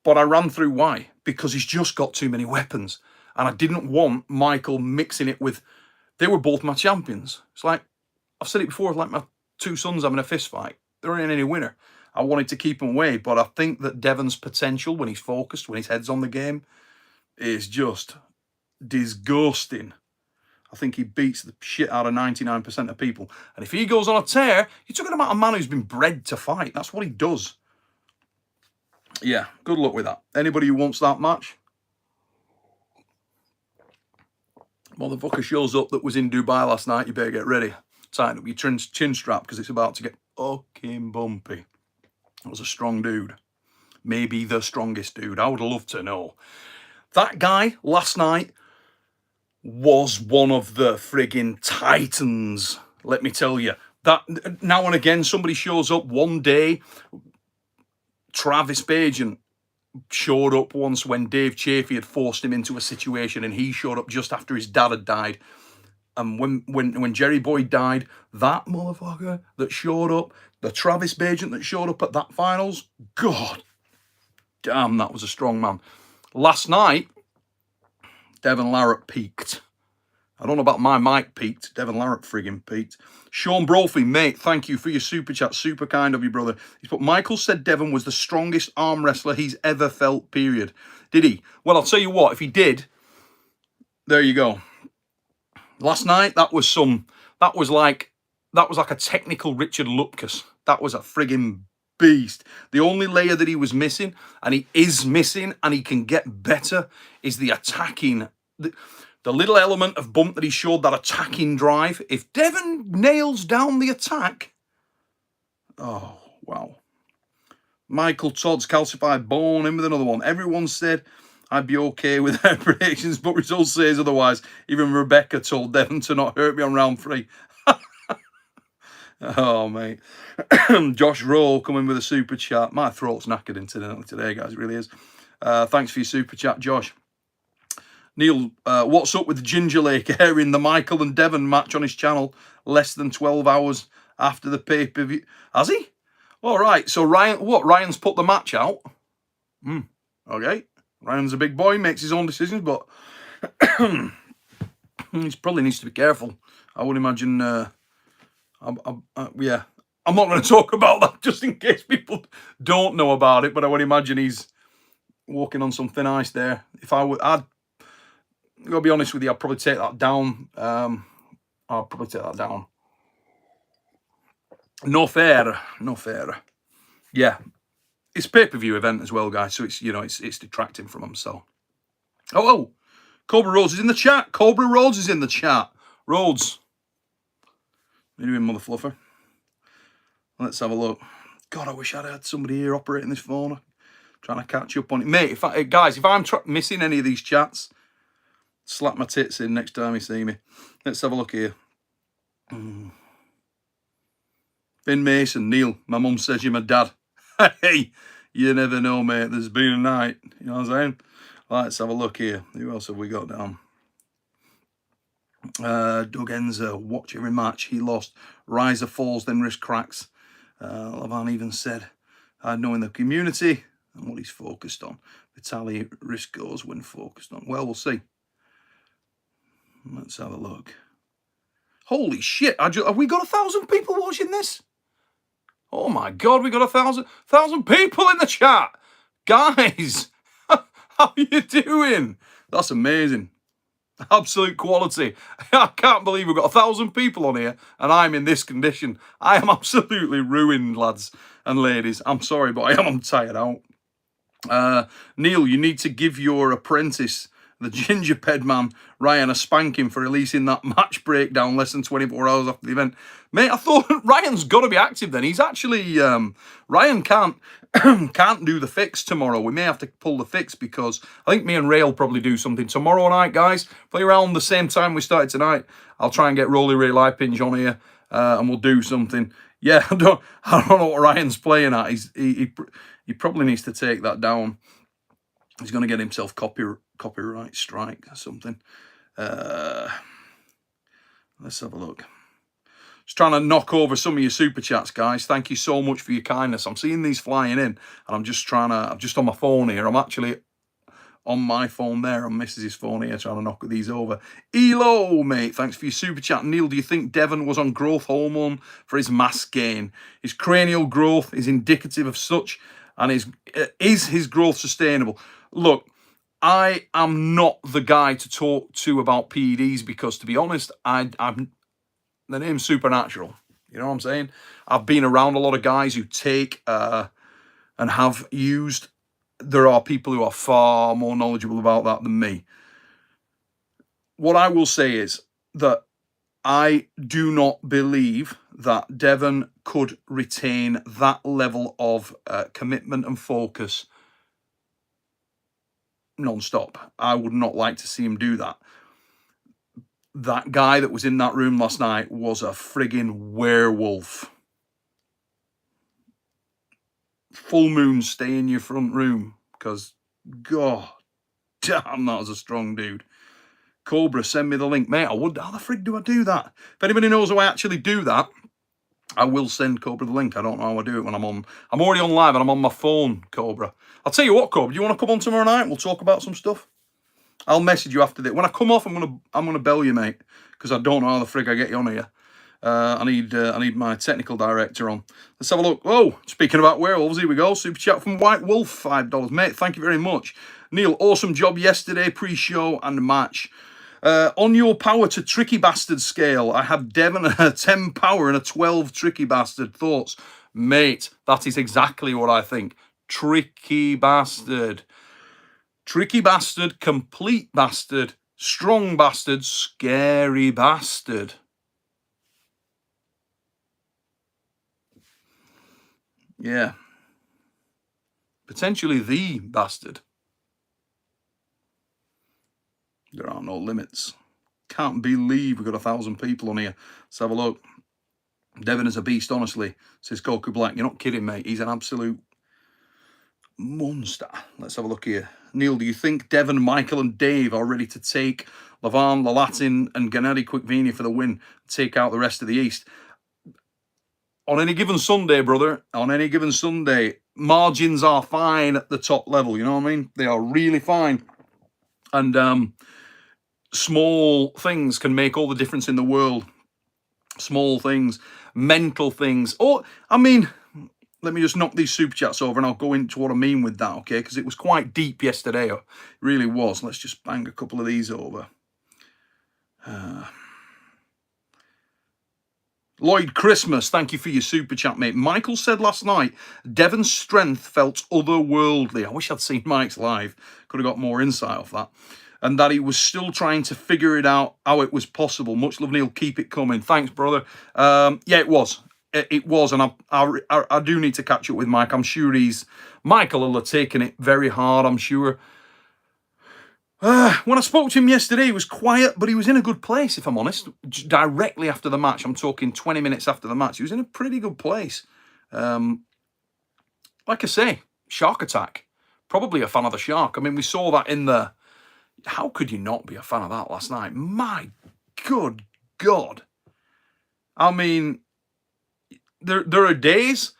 But I ran through why. Because he's just got too many weapons. And I didn't want Michael mixing it with... They were both my champions. It's like, I've said it before, like my two sons having a fist fight. There ain't any winner. I wanted to keep him away, but I think that Devon's potential, when he's focused, when his head's on the game, is just disgusting. I think he beats the shit out of 99% of people. And if he goes on a tear, you're talking about a man who's been bred to fight. That's what he does. Yeah, good luck with that. Anybody who wants that match? Motherfucker shows up that was in Dubai last night, you better get ready. Tighten up your chin strap, because it's about to get fucking bumpy. That was a strong dude. Maybe the strongest dude. I would love to know. That guy last night was one of the friggin' titans. Let me tell you. That now and again somebody shows up. One day, Travis Bajan showed up once when Dave Chafee had forced him into a situation, and he showed up just after his dad had died. And when Jerry Boyd died, that motherfucker that showed up, the Travis Bajan that showed up at that finals, God damn, that was a strong man. Last night, Devon Larratt peaked. I don't know about my mic peaked. Devon Larratt friggin' peaked. Sean Brophy, mate, thank you for your super chat. Super kind of you, brother. He's put, Michael said Devon was the strongest arm wrestler he's ever felt, period. Did he? Well, I'll tell you what, if he did, there you go. Last night, that was like a technical Richard Lupkus. That was a friggin' beast. The only layer that he was missing, and he is missing, and he can get better, is the attacking. The little element of bump that he showed, that attacking drive. If Devon nails down the attack, oh, wow. Michael Todd's calcified bone in with another one. Everyone said I'd be okay with their predictions, but results says otherwise. Even Rebecca told Devon to not hurt me on round 3. Oh, mate. Josh Rowe coming with a super chat. My throat's knackered incidentally today, guys. It really is. Thanks for your super chat, Josh. Neil, what's up with Ginger Lake airing the Michael and Devon match on his channel less than 12 hours after the pay-per-view? Has he? All right. So Ryan's put the match out? Okay. Ryan's a big boy, makes his own decisions, but he probably needs to be careful. I would imagine, yeah. I'm not going to talk about that just in case people don't know about it, but I would imagine he's walking on some thin ice there. If I would, I've got to be honest with you, I'd probably take that down. I'll probably take that down. No fair. Yeah, it's a pay-per-view event as well, guys. So it's, you know, it's detracting from them. So, oh, Cobra Rhodes is in the chat. Cobra Rhodes is in the chat. Rhodes, what are you doing, mother fluffer? Let's have a look. God, I wish I'd had somebody here operating this phone, trying to catch up on it, mate. If I'm missing any of these chats, slap my tits in next time you see me. Let's have a look here. Finn Mason, Neil, my mum says you're my dad. Hey, you never know, mate. There's been a night. You know what I'm saying? Let's have a look here. Who else have we got down? Doug Enzo, watch every match. He lost. Riser falls, then wrist cracks. Levan even said, I know in the community and what he's focused on. Vitaly risk goes when focused on. Well, we'll see. Let's have a look. Holy shit. Have we got 1,000 people watching this? Oh my God, we got 1,000 people in the chat. Guys, how are you doing? That's amazing. Absolute quality. I can't believe we've got 1,000 people on here and I'm in this condition. I am absolutely ruined, lads and ladies. I'm sorry, but I'm tired out. Neil, you need to give your apprentice, the gingerped man, Ryan, a spanking for releasing that match breakdown less than 24 hours after the event. Mate, I thought Ryan's got to be active then. He's actually, Ryan can't do the fix tomorrow. We may have to pull the fix because I think me and Ray will probably do something tomorrow night, guys. Probably around the same time we started tonight. I'll try and get Rolly Ray Lipinge on here and we'll do something. Yeah, I don't know what Ryan's playing at. He probably needs to take that down. He's going to get himself copyright strike or something. Let's have a look. Just trying to knock over some of your super chats, guys. Thank you so much for your kindness. I'm seeing these flying in, and I'm just on my phone here. I'm actually on my phone there, on Mrs.'s phone here, trying to knock these over. Elo, mate, thanks for your super chat. Neil, do you think Devon was on growth hormone for his mass gain? His cranial growth is indicative of such, and is his growth sustainable? Look, I am not the guy to talk to about PEDs because, to be honest, the name's Supernatural. You know what I'm saying? I've been around a lot of guys who take and have used. There are people who are far more knowledgeable about that than me. What I will say is that I do not believe that Devon could retain that level of commitment and focus non-stop. I would not like to see him do that. That guy that was in that room last night was a friggin' werewolf. Full moon, stay in your front room, because God damn, that was a strong dude. Cobra, send me the link. Mate, I would. How the frig do I do that? If anybody knows how I actually do that, I will send Cobra the link. I don't know how I do it when I'm already on live and I'm on my phone, Cobra. I'll tell you what, Cobra, do you want to come on tomorrow night? We'll talk about some stuff. I'll message you after this. When I come off, I'm gonna bell you, mate, because I don't know how the frig I get you on here. I need my technical director on. Let's have a look. Oh, speaking about werewolves, here we go. Super chat from White Wolf, $5, mate. Thank you very much, Neil. Awesome job yesterday, pre-show and match. On your power to tricky bastard scale, I have Devon a 10 power and a 12 tricky bastard. Thoughts, mate? That is exactly what I think. Tricky bastard. Tricky bastard, complete bastard, strong bastard, scary bastard. Yeah. Potentially the bastard. There are no limits. Can't believe we've got 1,000 people on here. Let's have a look. Devon is a beast, honestly, says Goku Black. You're not kidding, mate. He's an absolute monster. Let's have a look here. Neil, do you think Devon, Michael and Dave are ready to take Levan, Larratt and Gennady Quickvenia for the win, take out the rest of the East? On any given Sunday, brother, on any given Sunday, margins are fine at the top level, you know what I mean? They are really fine. And small things can make all the difference in the world. Small things, mental things. Oh, I mean, let me just knock these super chats over and I'll go into what I mean with that, okay? Because it was quite deep yesterday. It really was. Let's just bang a couple of these over. Lloyd Christmas, thank you for your super chat, mate. Michael said last night, Devon's strength felt otherworldly. I wish I'd seen Mike's live. Could have got more insight off that. And that he was still trying to figure it out, how it was possible. Much love, Neil. Keep it coming. Thanks, brother. Yeah, it was. It was, and I do need to catch up with Mike. I'm sure Michael will have taken it very hard, I'm sure. When I spoke to him yesterday, he was quiet, but he was in a good place, if I'm honest. Directly after the match, I'm talking 20 minutes after the match, he was in a pretty good place. Like I say, Shark Attack. Probably a fan of the Shark. I mean, we saw that in the... How could you not be a fan of that last night? My good God. I mean, there are days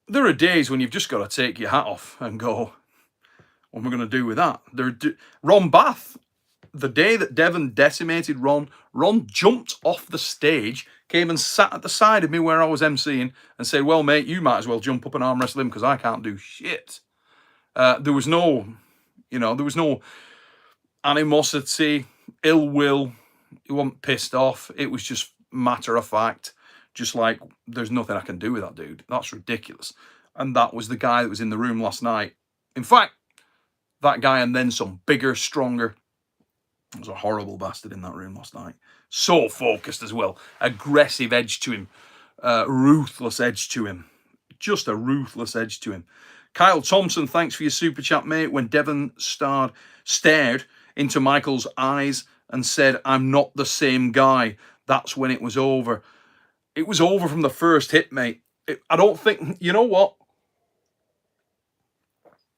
when you've just got to take your hat off and go... What am I going to do with that? Ron Bath, the day that Devon decimated Ron jumped off the stage, came and sat at the side of me where I was emceeing and said, well, mate, you might as well jump up and arm wrestle him because I can't do shit. There was no animosity, ill will. He wasn't pissed off. It was just matter of fact, just like there's nothing I can do with that dude. That's ridiculous. And that was the guy that was in the room last night. In fact, that guy and then some, bigger, stronger. There was a horrible bastard in that room last night. So focused as well. Aggressive edge to him. Ruthless edge to him. Just a ruthless edge to him. Kyle Thompson, thanks for your super chat, mate. When Devon stared into Michael's eyes and said, I'm not the same guy, that's when it was over. It was over from the first hit, mate. I don't think... You know what?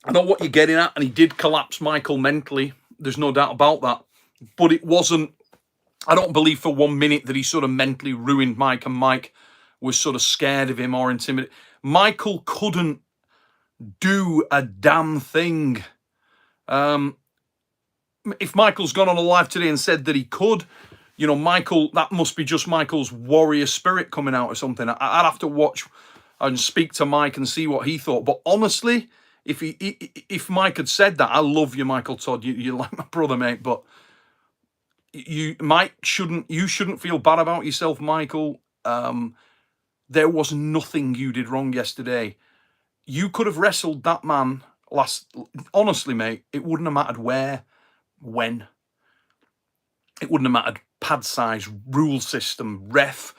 I know what you're getting at, and he did collapse Michael mentally. There's no doubt about that. But it wasn't... I don't believe for 1 minute that he sort of mentally ruined Mike, and Mike was sort of scared of him or intimidated. Michael couldn't do a damn thing. If Michael's gone on a live today and said that he could, you know, Michael, that must be just Michael's warrior spirit coming out or something. I'd have to watch and speak to Mike and see what he thought. But honestly... If Mike had said that, I love you, Michael Todd. You're like my brother, mate. But you shouldn't feel bad about yourself, Michael. There was nothing you did wrong yesterday. You could have wrestled that man honestly, mate, it wouldn't have mattered where, when. It wouldn't have mattered pad size, rule system, ref.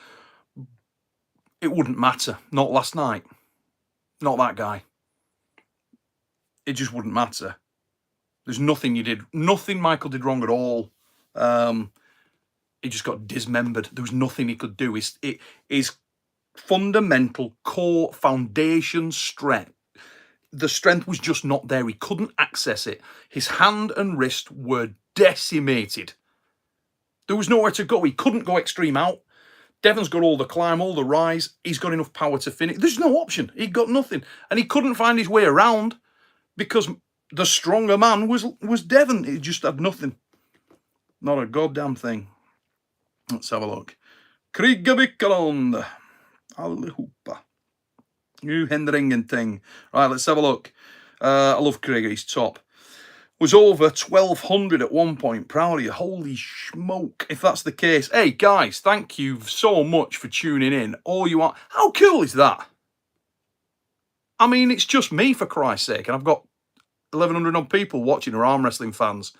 It wouldn't matter. Not last night. Not that guy. It just wouldn't matter. There's nothing nothing Michael did wrong at all. He just got dismembered. There was nothing he could do. His fundamental core foundation strength, the strength was just not there. He couldn't access it. His hand and wrist were decimated. There was nowhere to go. He couldn't go extreme out. Devon's got all the climb, all the rise. He's got enough power to finish. There's no option. He got nothing. And he couldn't find his way around. Because the stronger man was Devon. He just had nothing. Not a goddamn thing. Let's have a look. Krigabikalond. Allihopa. New Hendringen thing. Right, let's have a look. I love Krieger. He's top. Was over 1,200 at one point. Proud of you. Holy smoke. If that's the case. Hey, guys, thank you so much for tuning in. All you are. How cool is that? I mean, it's just me, for Christ's sake, and I've got 1,100 odd people watching who are arm wrestling fans.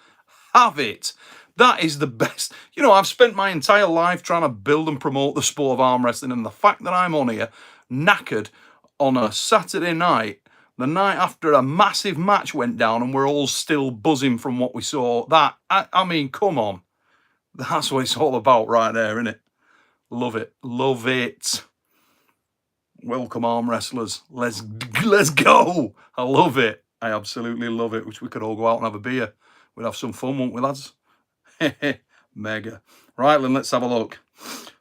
Have it. That is the best. You know, I've spent my entire life trying to build and promote the sport of arm wrestling, and the fact that I'm on here, knackered, on a Saturday night, the night after a massive match went down, and we're all still buzzing from what we saw, that, I mean, come on. That's what it's all about right there, isn't it? Love it. Love it. Welcome, arm wrestlers. Let's go. I love it. I absolutely love it. Wish we could all go out and have a beer. We'd have some fun, won't we, lads? Mega. Right, then, let's have a look.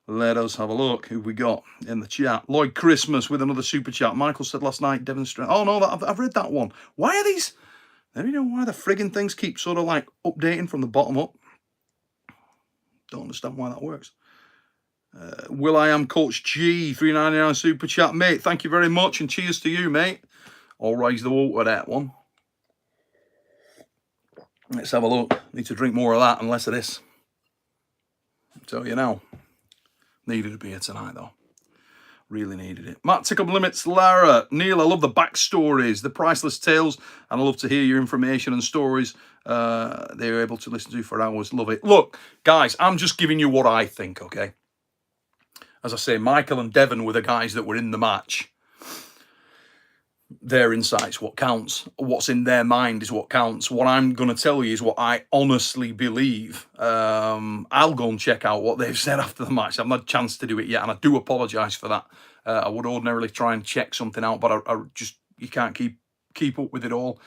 Let us have a look. Who we got in the chat? Lloyd Christmas with another super chat. Michael said last night, Devon strength. Oh, no, I've read that one. Why are these... I don't know why the frigging things keep sort of like updating from the bottom up. Don't understand why that works. Will I Am Coach G, 3.99 super chat, mate. Thank you very much, and cheers to you, mate. I'll raise the water with that one. Let's have a look. Need to drink more of that and less of this. Tell you now. Needed a beer tonight, though. Really needed it. Matt Tick Up Limits, Lara, Neil, I love the backstories, the priceless tales, and I love to hear your information and stories they're able to listen to for hours. Love it. Look, guys, I'm just giving you what I think, okay? As I say, Michael and Devon were the guys that were in the match. Their insight's what counts. What's in their mind is what counts. What I'm going to tell you is what I honestly believe. I'll go and check out what they've said after the match. I've not had a chance to do it yet, and I do apologise for that. I would ordinarily try and check something out, but I just, you can't keep up with it all.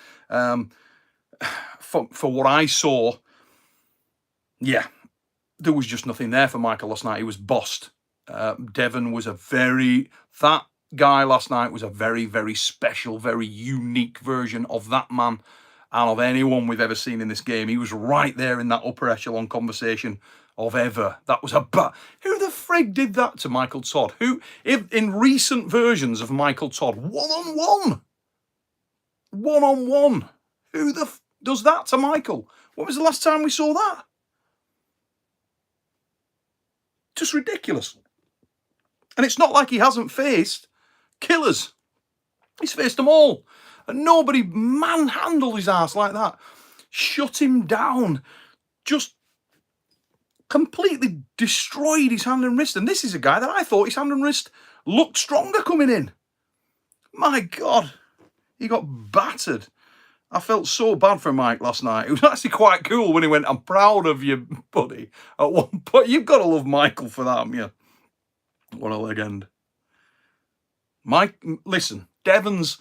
For what I saw, yeah, there was just nothing there for Michael last night. He was bossed. Devon was that guy last night was a very, very special, very unique version of that man and of anyone we've ever seen in this game. He was right there in that upper echelon conversation of ever. That was who the frig did that to Michael Todd? Who, if in recent versions of Michael Todd, one-on-one, who does that to Michael? When was the last time we saw that? Just ridiculous. And it's not like he hasn't faced killers. He's faced them all. And nobody manhandled his ass like that. Shut him down. Just completely destroyed his hand and wrist. And this is a guy that I thought his hand and wrist looked stronger coming in. My God. He got battered. I felt so bad for Mike last night. It was actually quite cool when he went, I'm proud of you, buddy. At one point, you've got to love Michael for that, haven't you? What a legend. Mike, listen, Devon's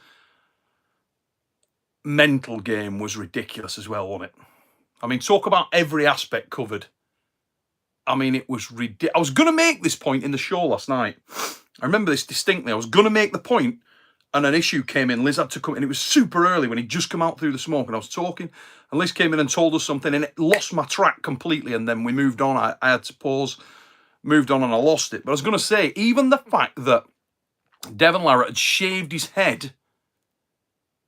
mental game was ridiculous as well, wasn't it? I mean, talk about every aspect covered. I mean, it was ridiculous. I was going to make this point in the show last night. I remember this distinctly. I was going to make the point, and an issue came in. Liz had to come in. It was super early when he'd just come out through the smoke, and I was talking, and Liz came in and told us something, and it lost my track completely, and then we moved on. I had to pause, moved on, and I lost it. But I was going to say, even the fact that Devon Larratt had shaved his head,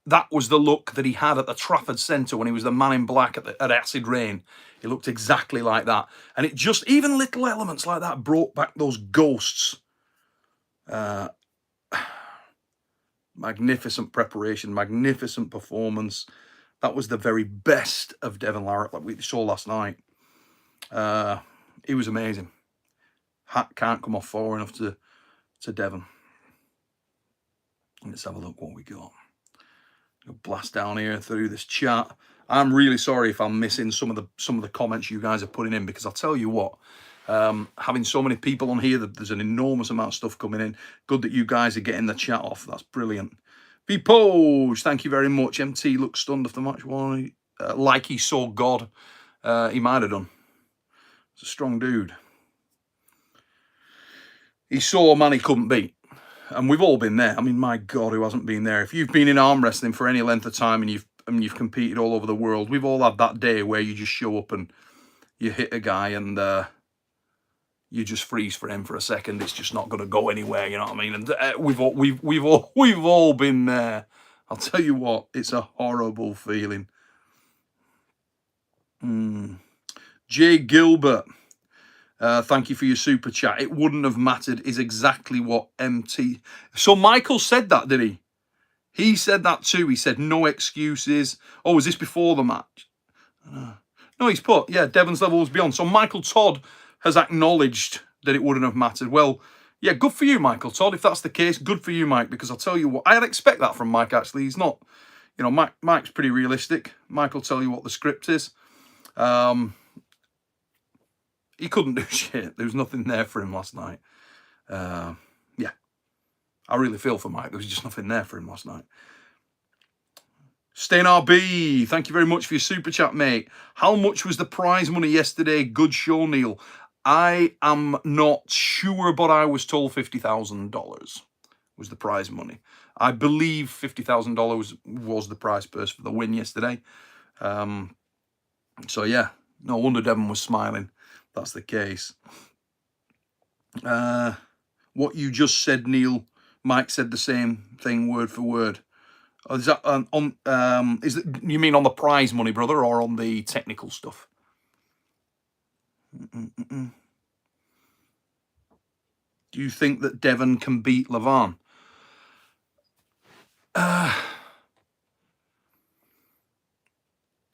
that was the look that he had at the Trafford Centre when he was the man in black at Acid Rain. He looked exactly like that. And it just, even little elements like that brought back those ghosts. Magnificent preparation, magnificent performance. That was the very best of Devon Larratt that we saw last night. He was amazing. Hat can't come off far enough to Devon. Let's have a look what we got. Blast down here through this chat. I'm really sorry if I'm missing some of the comments you guys are putting in, because I'll tell you what, having so many people on here, there's an enormous amount of stuff coming in. Good that you guys are getting the chat off. That's brilliant. Poj, thank you very much. MT looks stunned after match one, like he saw God. He might have done. It's a strong dude. He saw a man he couldn't beat. And we've all been there. I mean, my God, who hasn't been there? If you've been in arm wrestling for any length of time and you've competed all over the world, we've all had that day where you just show up and you hit a guy and you just freeze for him for a second. It's just not going to go anywhere. You know what I mean? And we've all been there. I'll tell you what, it's a horrible feeling. Jay Gilbert. Thank you for your super chat. It wouldn't have mattered is exactly what MT... So Michael said that, did he? He said that too. He said no excuses. Oh, was this before the match? No, he's put, yeah, Devon's level was beyond. So Michael Todd has acknowledged that it wouldn't have mattered. Well, yeah, good for you, Michael Todd. If that's the case, good for you, Mike, because I'll tell you what, I'd expect that from Mike, actually. He's not, you know, Mike's pretty realistic. Mike will tell you what the script is. He couldn't do shit. There was nothing there for him last night. Yeah. I really feel for Mike. There was just nothing there for him last night. Stain RB, thank you very much for your super chat, mate. How much was the prize money yesterday? Good show, Neil. I am not sure, but I was told $50,000 was the prize money. I believe $50,000 was the prize purse for the win yesterday. So, yeah, no wonder Devon was smiling. That's the case. What you just said, Neil, Mike said the same thing word for word. Is that is it, you mean on the prize money, brother, or on the technical stuff? Do you think that Devon can beat Levan?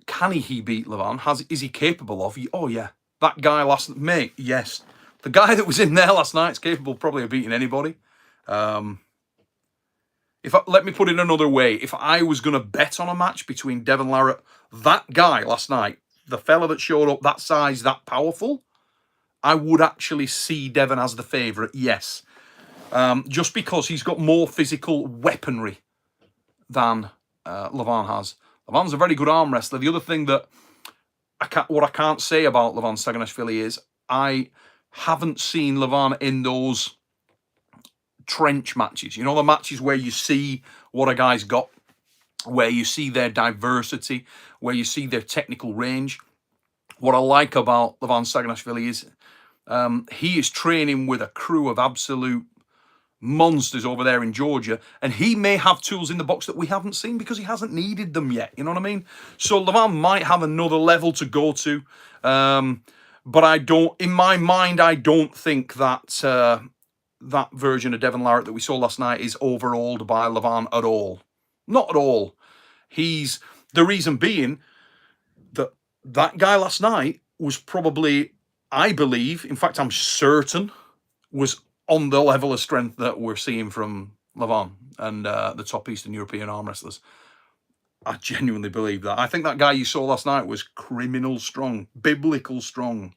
Can he beat Levan? Is he capable of? Oh yeah, that guy last mate. Yes, the guy that was in there last night is capable probably of beating anybody. Let me put it another way. If I was going to bet on a match between Devon Larratt, that guy last night, the fella that showed up that size, that powerful, I would actually see Devon as the favourite, yes. Just because he's got more physical weaponry than Levan has. Levan's a very good arm wrestler. The other thing that I can't say about Levan Saganashvili is I haven't seen Levan in those trench matches. You know, the matches where you see what a guy's got, where you see their diversity, where you see their technical range. What I like about Levan Saganashvili is he is training with a crew of absolute monsters over there in Georgia, and he may have tools in the box that we haven't seen because he hasn't needed them yet. You know what I mean? So Levan might have another level to go to, but I don't. In my mind, I don't think that that version of Devon Larratt that we saw last night is overawed by Levan at all. Not at all. He's the reason being that guy last night was probably, I believe, in fact, I'm certain, was on the level of strength that we're seeing from Levan and the top Eastern European arm wrestlers. I genuinely believe that. I think that guy you saw last night was criminal strong, biblical strong.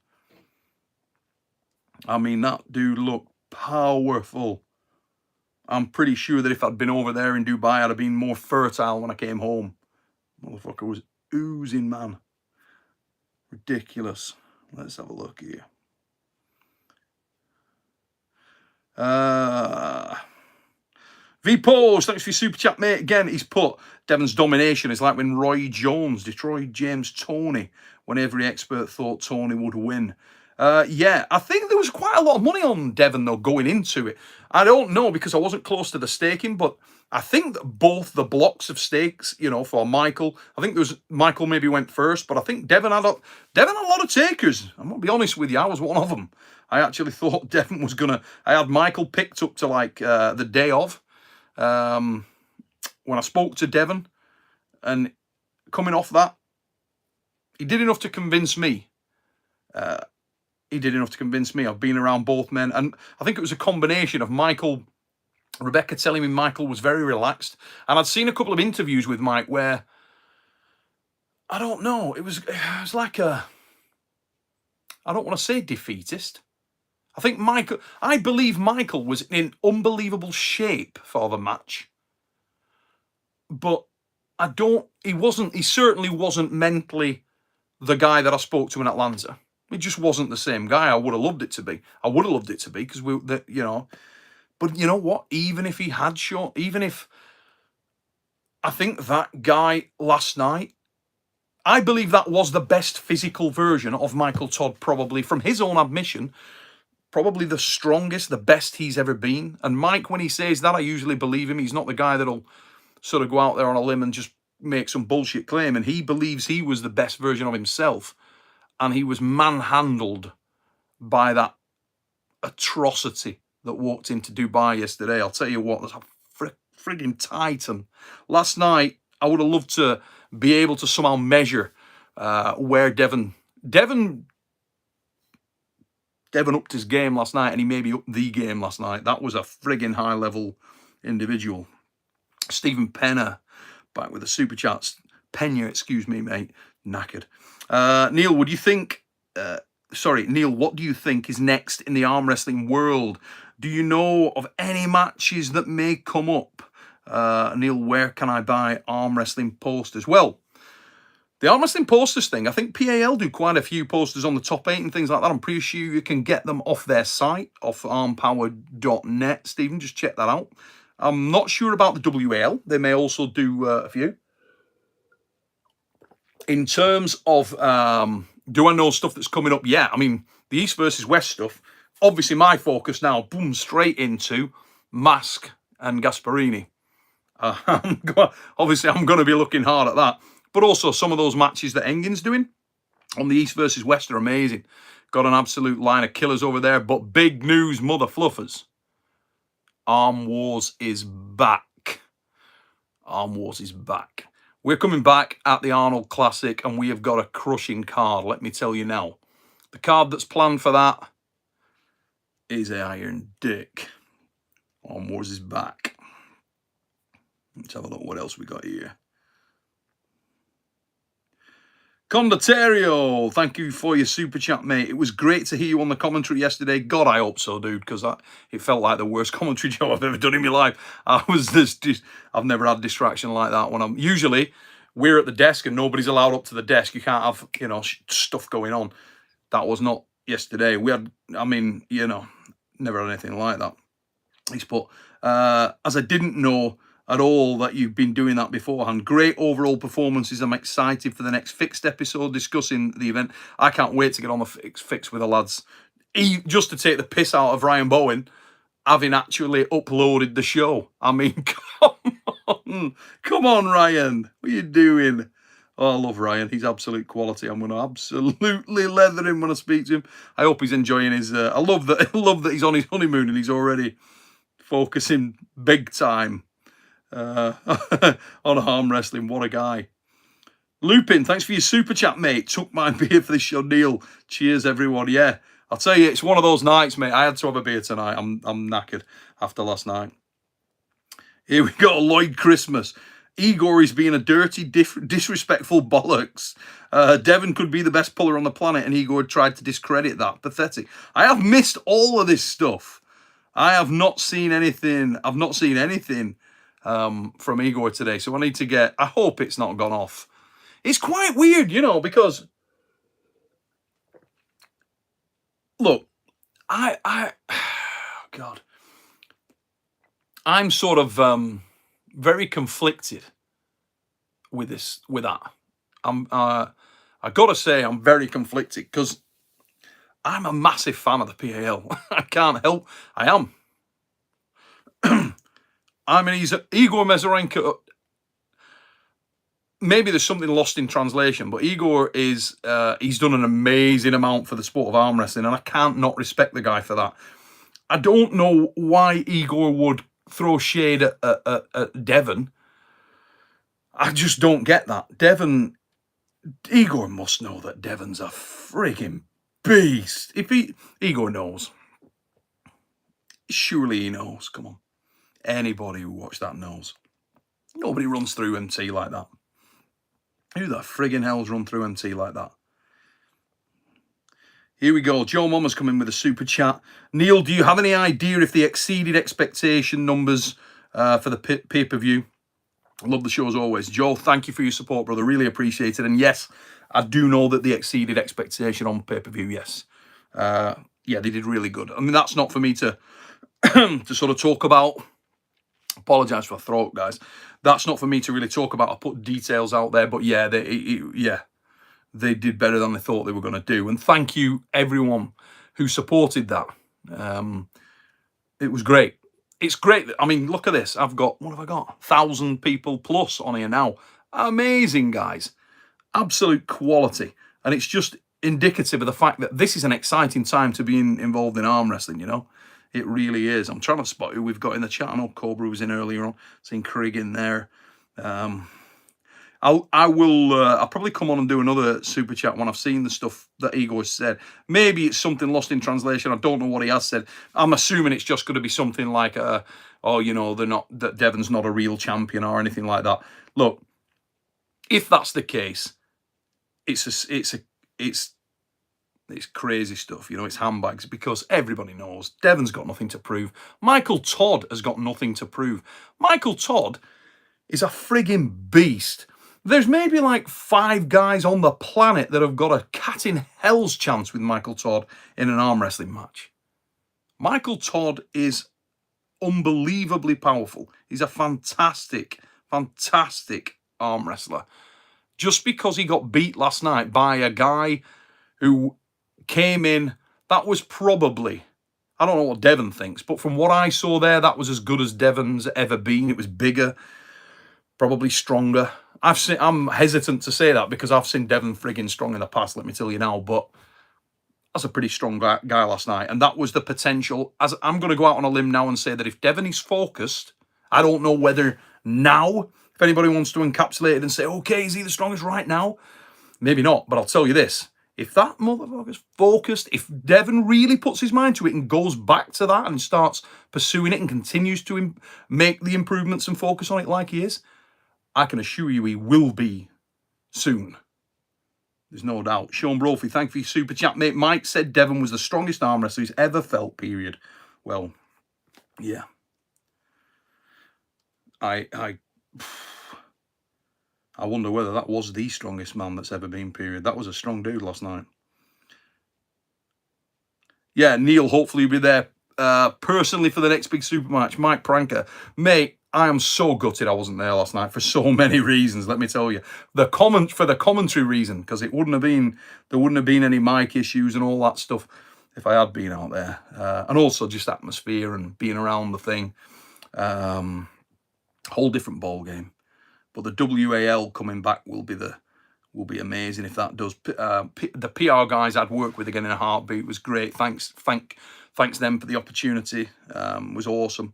I mean, that dude looked powerful. I'm pretty sure that if I'd been over there in Dubai, I'd have been more fertile when I came home. Motherfucker was oozing, man. Ridiculous. Let's have a look here. V-Pose, thanks for your super chat, mate. Again, he's put Devon's domination is like when Roy Jones destroyed James Toney when every expert thought Toney would win. Yeah, I think there was quite a lot of money on Devon, though, going into it. I don't know because I wasn't close to the staking, but I think that both the blocks of stakes, you know, for Michael, I think there was Michael maybe went first, but I think Devon had a lot of takers. I'm going to be honest with you, I was one of them. I actually thought Devon was going to... I had Michael picked up to, like, the day of. When I spoke to Devon, and coming off that, he did enough to convince me. He did enough to convince me. I've been around both men, and I think it was a combination of Rebecca telling me Michael was very relaxed, and I'd seen a couple of interviews with Mike where, I don't know, it was like a... I don't want to say defeatist. I believe Michael was in unbelievable shape for the match. But he certainly wasn't mentally the guy that I spoke to in Atlanta. He just wasn't the same guy. I would have loved it to be. Because you know, but you know what? Even if he had shown, I think that guy last night, I believe that was the best physical version of Michael Todd, probably from his own admission. Probably the strongest, the best he's ever been. And Mike, when he says that, I usually believe him. He's not the guy that'll sort of go out there on a limb and just make some bullshit claim. And he believes he was the best version of himself. And he was manhandled by that atrocity that walked into Dubai yesterday. I'll tell you what, that's a frigging titan. Last night, I would have loved to be able to somehow measure where Devon upped his game last night, and he maybe upped the game last night. That was a frigging high-level individual. Stephen Penner, back with the super chats. Pena, excuse me, mate. Knackered. Neil, what do you think is next in the arm wrestling world? Do you know of any matches that may come up? Neil, where can I buy arm wrestling posters? Well, the arm wrestling posters thing, I think PAL do quite a few posters on the top 8 and things like that. I'm pretty sure you can get them off their site, off armpower.net. Stephen, just check that out. I'm not sure about the WAL. They may also do a few. In terms of, do I know stuff that's coming up? Yeah, I mean, the East versus West stuff, obviously my focus now, boom, straight into Mask and Gasparini. Obviously, I'm going to be looking hard at that. But also some of those matches that Engin's doing on the East versus West are amazing. Got an absolute line of killers over there. But big news, mother fluffers. Arm Wars is back. Arm Wars is back. We're coming back at the Arnold Classic, and we have got a crushing card, let me tell you now. The card that's planned for that is Iron Dick. Arm Wars is back. Let's have a look what else we got here. Condottiero, thank you for your super chat, mate. It was great to hear you on the commentary yesterday. God, I hope so, dude, because it felt like the worst commentary job I've ever done in my life. I've never had distraction like that. When I'm usually we're at the desk and nobody's allowed up to the desk. You can't have stuff going on. That was not yesterday. We had, never had anything like that. But as I didn't know at all that you've been doing that beforehand. Great overall performances. I'm excited for the next Fixed episode discussing the event. I can't wait to get on the Fix with the lads. Just to take the piss out of Ryan Bowen, having actually uploaded the show. I mean, come on, Ryan. What are you doing? Oh, I love Ryan. He's absolute quality. I'm going to absolutely leather him when I speak to him. I hope he's enjoying his... I love that he's on his honeymoon and he's already focusing big time on arm wrestling. What a guy. Lupin, thanks for your super chat, mate. Took my beer for this show, Neil. Cheers, everyone. Yeah, I'll tell you, it's one of those nights, mate. I had to have a beer tonight. I'm knackered after last night. Here we go, Lloyd Christmas. Igor is being a dirty, disrespectful bollocks. Devon could be the best puller on the planet, and Igor tried to discredit that. Pathetic. I have missed all of this stuff. I have not seen anything. I've not seen anything from Igor today, so I need to get... I hope it's not gone off. It's quite weird, because... Look, God. I'm sort of very conflicted with that. I gotta say, I'm very conflicted, because I'm a massive fan of the PAL. I can't help... I am. he's Igor Mazarenko. Maybe there's something lost in translation, but Igor is he's done an amazing amount for the sport of arm wrestling, and I can't not respect the guy for that. I don't know why Igor would throw shade at Devon. I just don't get that. Igor must know that Devon's a frigging beast. Igor knows. Surely he knows. Come on. Anybody who watched that knows. Nobody runs through MT like that. Who the friggin' hell's run through MT like that? Here we go. Joe Mama's coming with a super chat. Neil, do you have any idea if they exceeded expectation numbers for the pay-per-view? I love the show as always. Joe, thank you for your support, brother. Really appreciate it. And yes, I do know that they exceeded expectation on pay-per-view, yes. Yeah, they did really good. I mean, that's not for me to to sort of talk about. Apologise for my throat, guys. That's not for me to really talk about. I'll put details out there, but yeah, they did better than they thought they were going to do. And thank you, everyone who supported that. It was great. It's great. I mean, look at this. What have I got? 1,000 people plus on here now. Amazing, guys. Absolute quality. And it's just indicative of the fact that this is an exciting time to be involved in arm wrestling, It really is. I'm trying to spot who we've got in the chat. I know Cobra was in earlier on. Seeing Craig in there. I'll probably come on and do another super chat when I've seen the stuff that Igor said. Maybe it's something lost in translation. I don't know what he has said. I'm assuming it's just going to be something like, they're not, that Devon's not a real champion or anything like that. Look, if that's the case, it's crazy stuff, it's handbags, because everybody knows Devon's got nothing to prove. Michael Todd has got nothing to prove. Michael Todd is a frigging beast. There's maybe like 5 guys on the planet that have got a cat in hell's chance with Michael Todd in an arm wrestling match. Michael Todd is unbelievably powerful. He's a fantastic, fantastic arm wrestler. Just because he got beat last night by a guy who came in, that was probably I don't know what Devon thinks, but from what I saw there, that was as good as Devon's ever been. It was bigger, probably stronger. I'm hesitant to say that because I've seen Devon frigging strong in the past, let me tell you now, but that's a pretty strong guy last night. And that was the potential. As I'm going to go out on a limb now and say that if Devon is focused, I don't know whether now, if anybody wants to encapsulate it and say, okay, is he the strongest right now? Maybe not, but I'll tell you this. If that motherfucker's focused, if Devon really puts his mind to it and goes back to that and starts pursuing it and continues to make the improvements and focus on it like he is, I can assure you he will be soon. There's no doubt. Sean Brophy, thank you for your super chat, mate. Mike said Devon was the strongest arm wrestler he's ever felt, period. Well, yeah. I wonder whether that was the strongest man that's ever been, period. That was a strong dude last night. Yeah, Neil, hopefully you'll be there personally for the next big super match. Mike Pranker. Mate, I am so gutted I wasn't there last night for so many reasons, let me tell you. For the commentary reason, because there wouldn't have been any mic issues and all that stuff if I had been out there. And also just atmosphere and being around the thing. Whole different ball game. But the WAL coming back will be amazing if that does. The PR guys I'd work with again in a heartbeat was great. Thanks them for the opportunity. Was awesome.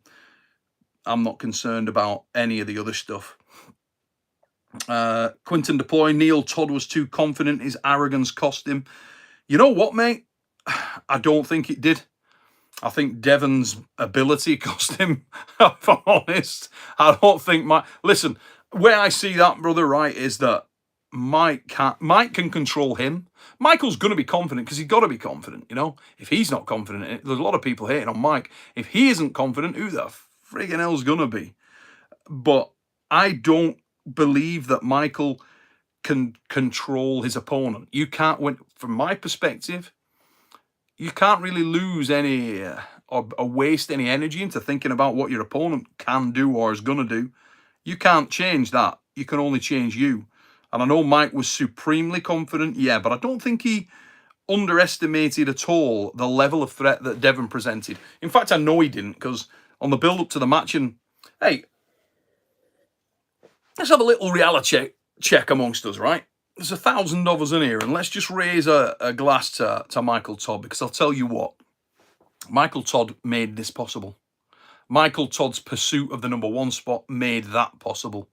I'm not concerned about any of the other stuff. Quinton Deploy, Neil Todd was too confident. His arrogance cost him. You know what, mate? I don't think it did. I think Devon's ability cost him, if I'm honest. I don't think listen, where I see that, brother, right, is that Mike can control him. Michael's going to be confident because he's got to be confident, you know. If he's not confident, there's a lot of people hating on Mike. If he isn't confident, who the friggin' hell's going to be? But I don't believe that Michael can control his opponent. You can't win. From my perspective, you can't really lose any or waste any energy into thinking about what your opponent can do or is going to do. You can't change that. You can only change you. And I know Mike was supremely confident, yeah, but I don't think he underestimated at all the level of threat that Devon presented. In fact, I know he didn't, because on the build-up to the match, and hey, let's have a little reality check amongst us, right? There's 1,000 of us in here, and let's just raise a glass to Michael Todd, because I'll tell you what, Michael Todd made this possible. Michael Todd's pursuit of the #1 spot made that possible.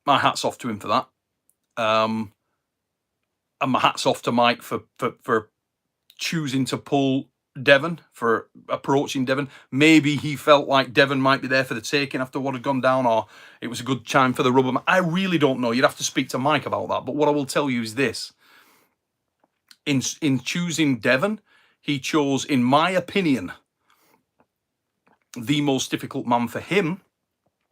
My hat's off to him for that. And my hat's off to Mike for choosing to pull Devon, for approaching Devon. Maybe he felt like Devon might be there for the taking after what had gone down, or it was a good time for the rubber match. I really don't know. You'd have to speak to Mike about that. But what I will tell you is this. In choosing Devon, he chose, in my opinion, the most difficult man for him,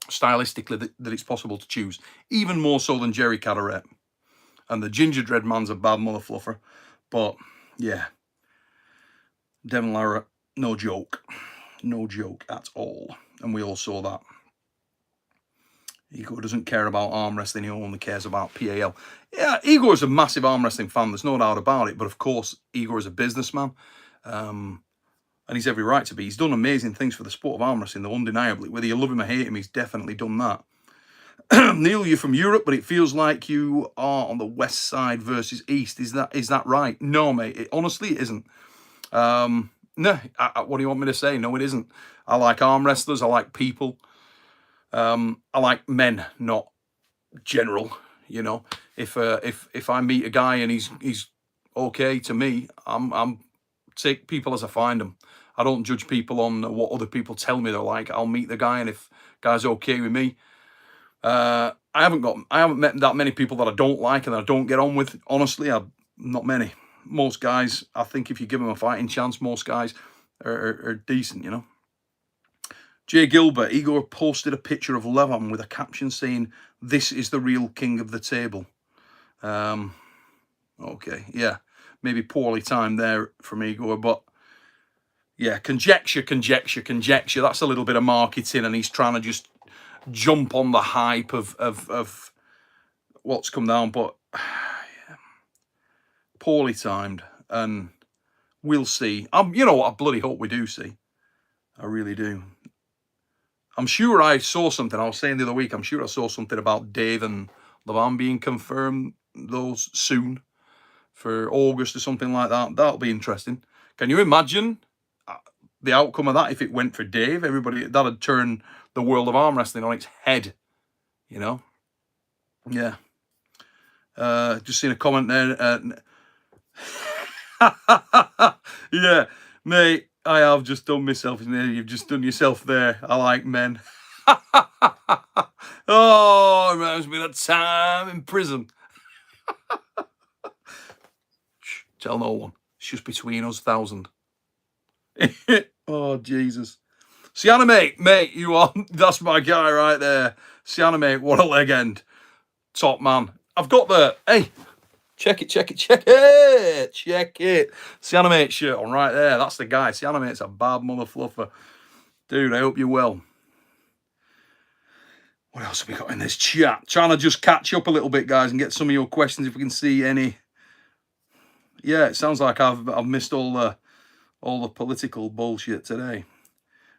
stylistically, that it's possible to choose. Even more so than Jerry Caderet. And the Ginger Dread man's a bad mother fluffer. But, yeah. Devon Larratt, no joke. No joke at all. And we all saw that. Igor doesn't care about arm wrestling. He only cares about PAL. Yeah, Igor's a massive arm wrestling fan. There's no doubt about it. But, of course, Igor is a businessman. And he's every right to be. He's done amazing things for the sport of arm wrestling, though, undeniably. Whether you love him or hate him, he's definitely done that. Neil, you're from Europe, but it feels like you are on the west side versus east. Is that right? No, mate. Honestly, it isn't. No. What do you want me to say? No, it isn't. I like arm wrestlers. I like people. I like men, not general. You know, if I meet a guy and he's okay to me, I'm take people as I find them. I don't judge people on what other people tell me they're like. I'll meet the guy, and if the guy's okay with me, I haven't met that many people that I don't like and that I don't get on with. Honestly, not many. Most guys, I think if you give them a fighting chance, most guys are decent, you know. Jay Gilbert, Igor posted a picture of Levan with a caption saying, "This is the real king of the table." Okay, yeah. Maybe poorly timed there from Igor, but yeah, conjecture. That's a little bit of marketing, and he's trying to just jump on the hype of what's come down, but yeah, poorly timed. And We'll see. You know what? I bloody hope we do see. I really do. I'm sure I saw something. I was saying the other week, I'm sure I saw something about Devon and Levan being confirmed those soon for August or something like that. That'll be interesting. Can you imagine the outcome of that if it went for Dave? Everybody, that'd turn the world of arm wrestling on its head, you know? Yeah. Just seen a comment there. Yeah, mate, I have just done myself in there. You've just done yourself there. I like men. Oh, it reminds me of that time in prison. Shh, tell no one. It's just between us, 1,000. Oh, Jesus. Sienna, mate, you are, that's my guy right there. Sienna, mate, what a legend. Top man. I've got the, hey, check it. Sienna mate shirt on right there. That's the guy. Sienna mate's a bad mother fluffer. Dude, I hope you're well. What else have we got in this chat? Trying to just catch up a little bit, guys, and get some of your questions if we can see any. Yeah, it sounds like I've missed all the political bullshit today.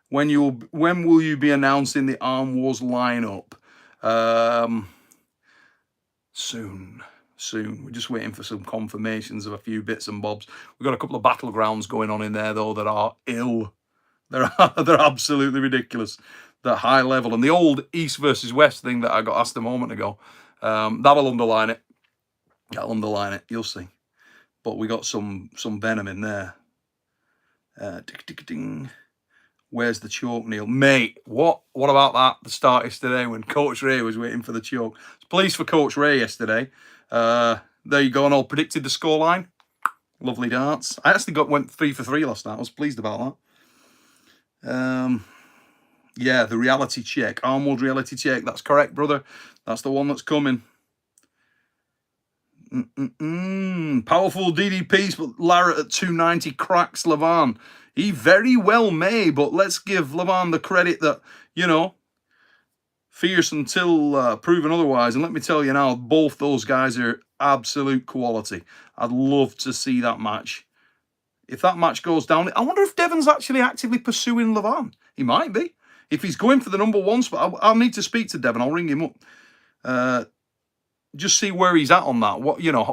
When will you be announcing the Arm Wars lineup? Soon. We're just waiting for some confirmations of a few bits and bobs. We've got a couple of battlegrounds going on in there though that are ill. They're absolutely ridiculous. They're high level, and the old East versus West thing that I got asked a moment ago, that'll underline it. You'll see. But we got some venom in there. Where's the choke, Neil? Mate, what about that? The start yesterday when Coach Ray was waiting for the choke. It's pleased for Coach Ray yesterday. There you go, and all predicted the scoreline. Lovely darts. I actually went 3 for 3 last night. I was pleased about that. Yeah, the reality check. Armwood reality check. That's correct, brother. That's the one that's coming. Powerful DDPs, but Larratt at 290 cracks Levan. He very well may, but let's give Levan the credit that, you know, fierce until proven otherwise. And let me tell you now, both those guys are absolute quality. I'd love to see that match. If that match goes down, I wonder if Devon's actually actively pursuing Levan. He might be. If he's going for the #1 spot, I'll need to speak to Devon. I'll ring him up. Just see where he's at on that. What, you know,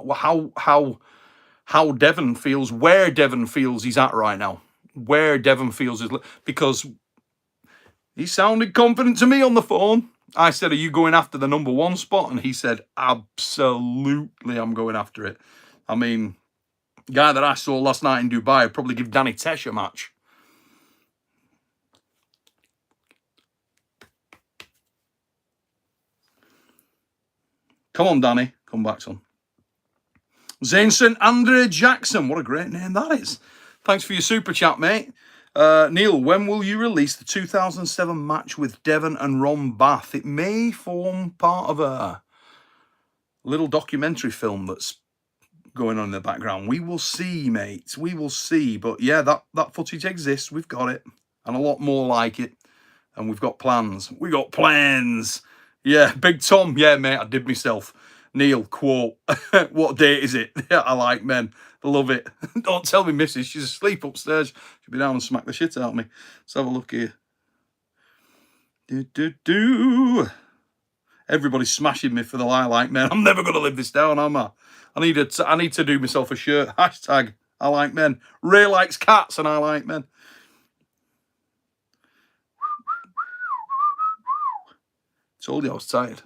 how Devon feels, where Devon feels he's at right now. Where Devon feels is, because he sounded confident to me on the phone. I said, are you going after the #1 spot? And he said, absolutely, I'm going after it. I mean, the guy that I saw last night in Dubai would probably give Danny Tesh a match. Come on, Danny. Come back, son. Zane St. Andre Jackson. What a great name that is. Thanks for your super chat, mate. Neil, when will you release the 2007 match with Devon and Ron Bath? It may form part of a little documentary film that's going on in the background. We will see, mate. We will see. But yeah, that footage exists. We've got it. And a lot more like it. And we've got plans. We got plans. Yeah, Big Tom. Yeah, mate, I did myself. Neil, quote, what date is it? Yeah, I like men. Love it. Don't tell me, missus. She's asleep upstairs. She'll be down and smack the shit out of me. Let's have a look here. Everybody's smashing me for the I like men. I'm never going to live this down, am I? I need to do myself a shirt. Hashtag I like men. Ray likes cats and I like men. Told you I was tired.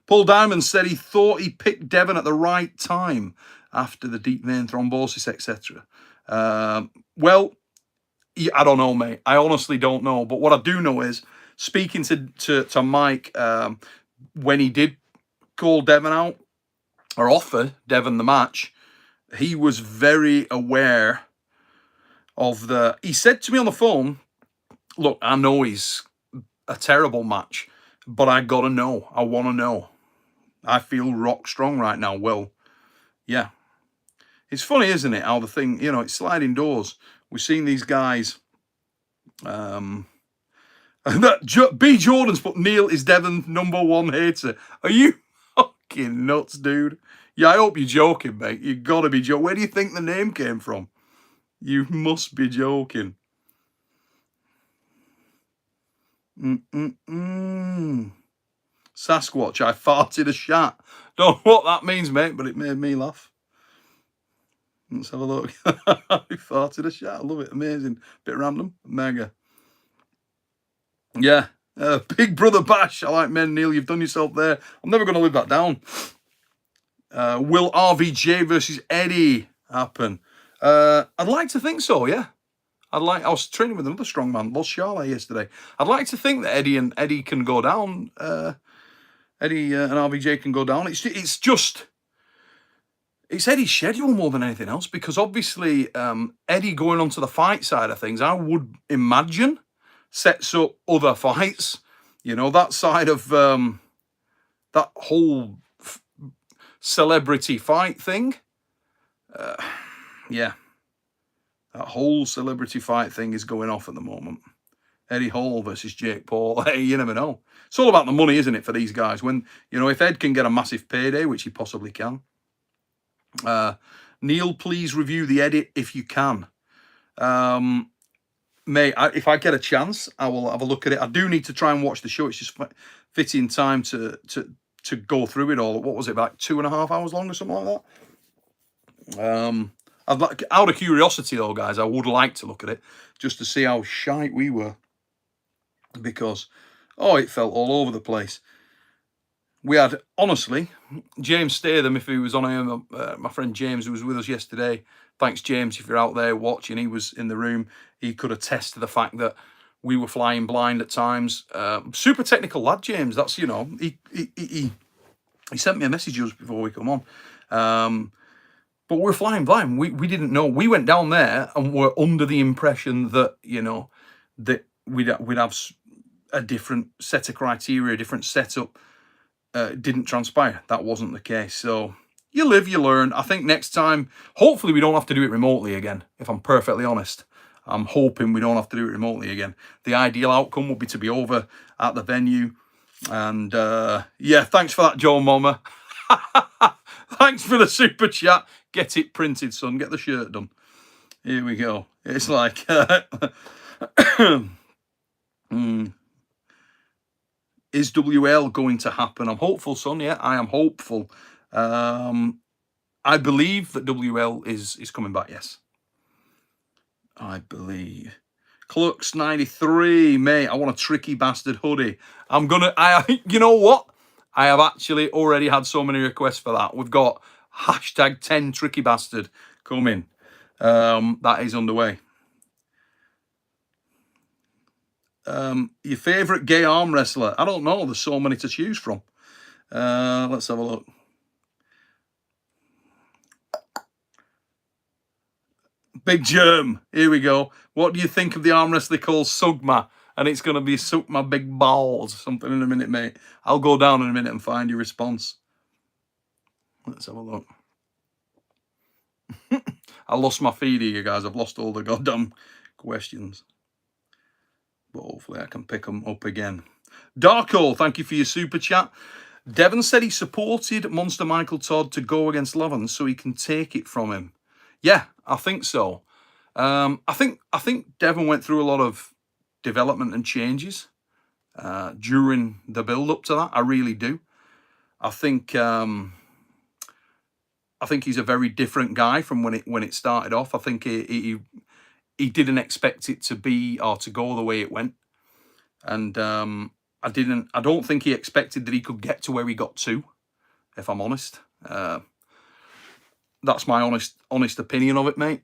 Paul Diamond said he thought he picked Devon at the right time after the deep vein thrombosis, etc. Well, I don't know, mate. I honestly don't know. But what I do know is, speaking to Mike, when he did call Devon out, or offer Devon the match, he was very aware of the... He said to me on the phone, look, I know he's a terrible match, but I gotta know. I want to know. I feel rock strong right now. Well, yeah. It's funny, isn't it? How the thing, you know, it's sliding doors. We've seen these guys. B. Jordan's put Neil is Devon #1 hater. Are you fucking nuts, dude. Yeah, I hope you're joking, mate. You gotta be joking. Where do you think the name came from? You must be joking. Sasquatch, I farted a shat. Don't know what that means, mate, but it made me laugh. Let's have a look. I farted a shat. I love it. Amazing. Bit random. Mega. Yeah. Big Brother Bash. I like men, Neil. You've done yourself there. I'm never going to live that down. Will RVJ versus Eddie happen? I'd like to think so, yeah. I was training with another strongman, Los Charlotte, yesterday. I'd like to think that Eddie can go down. Eddie and RVJ can go down. It's Eddie's schedule more than anything else, because obviously Eddie going onto the fight side of things, I would imagine, sets up other fights. You know, that side of that whole celebrity fight thing. Yeah. That whole celebrity fight thing is going off at the moment. Eddie Hall versus Jake Paul. Hey, you never know. It's all about the money, isn't it, for these guys? When, you know, if Ed can get a massive payday, which he possibly can. Neil, please review the edit if you can. Mate, if I get a chance, I will have a look at it. I do need to try and watch the show. It's just fitting time to go through it all. What was it, like 2.5 hours long or something like that? I'd like, out of curiosity though, guys, I would like to look at it just to see how shite we were, because it felt all over the place. We had, honestly, James Statham, if he was on here, my friend James, who was with us yesterday. Thanks, James, if you're out there watching. He was in the room. He could attest to the fact that we were flying blind at times. Super technical lad, James. That's, you know, he sent me a message just before we come on. But we're flying blind. We didn't know. We went down there and were under the impression that, you know, that we'd have a different set of criteria, a different setup. Didn't transpire. That wasn't the case. So you live, you learn. I think next time, hopefully we don't have to do it remotely again, if I'm perfectly honest. I'm hoping we don't have to do it remotely again. The ideal outcome would be to be over at the venue. And yeah, thanks for that, Joe Mama. Thanks for the super chat. Get it printed, son. Get the shirt done. Here we go. It's like... Is WL going to happen? I'm hopeful, son. Yeah, I am hopeful. I believe that WL is coming back, yes. I believe. Clux 93, mate. I want a tricky bastard hoodie. You know what? I have actually already had so many requests for that. We've got hashtag 10 tricky bastard coming. That is underway. Your favourite gay arm wrestler? I don't know. There's so many to choose from. Let's have a look. Big Germ. Here we go. What do you think of the arm wrestler called Sugma? And it's going to be Suck My Big Balls. Something in a minute, mate. I'll go down in a minute and find your response. Let's have a look. I lost my feed here, you guys. I've lost all the goddamn questions. But hopefully I can pick them up again. Darko, thank you for your super chat. Devon said he supported Monster Michael Todd to go against Levan so he can take it from him. Yeah, I think so. I think Devon went through a lot of development and changes during the build up to that. I really do. I think he's a very different guy from when it started off. I think he didn't expect it to be or to go the way it went, and I don't think he expected that he could get to where he got to, if I'm honest. That's my honest opinion of it, mate.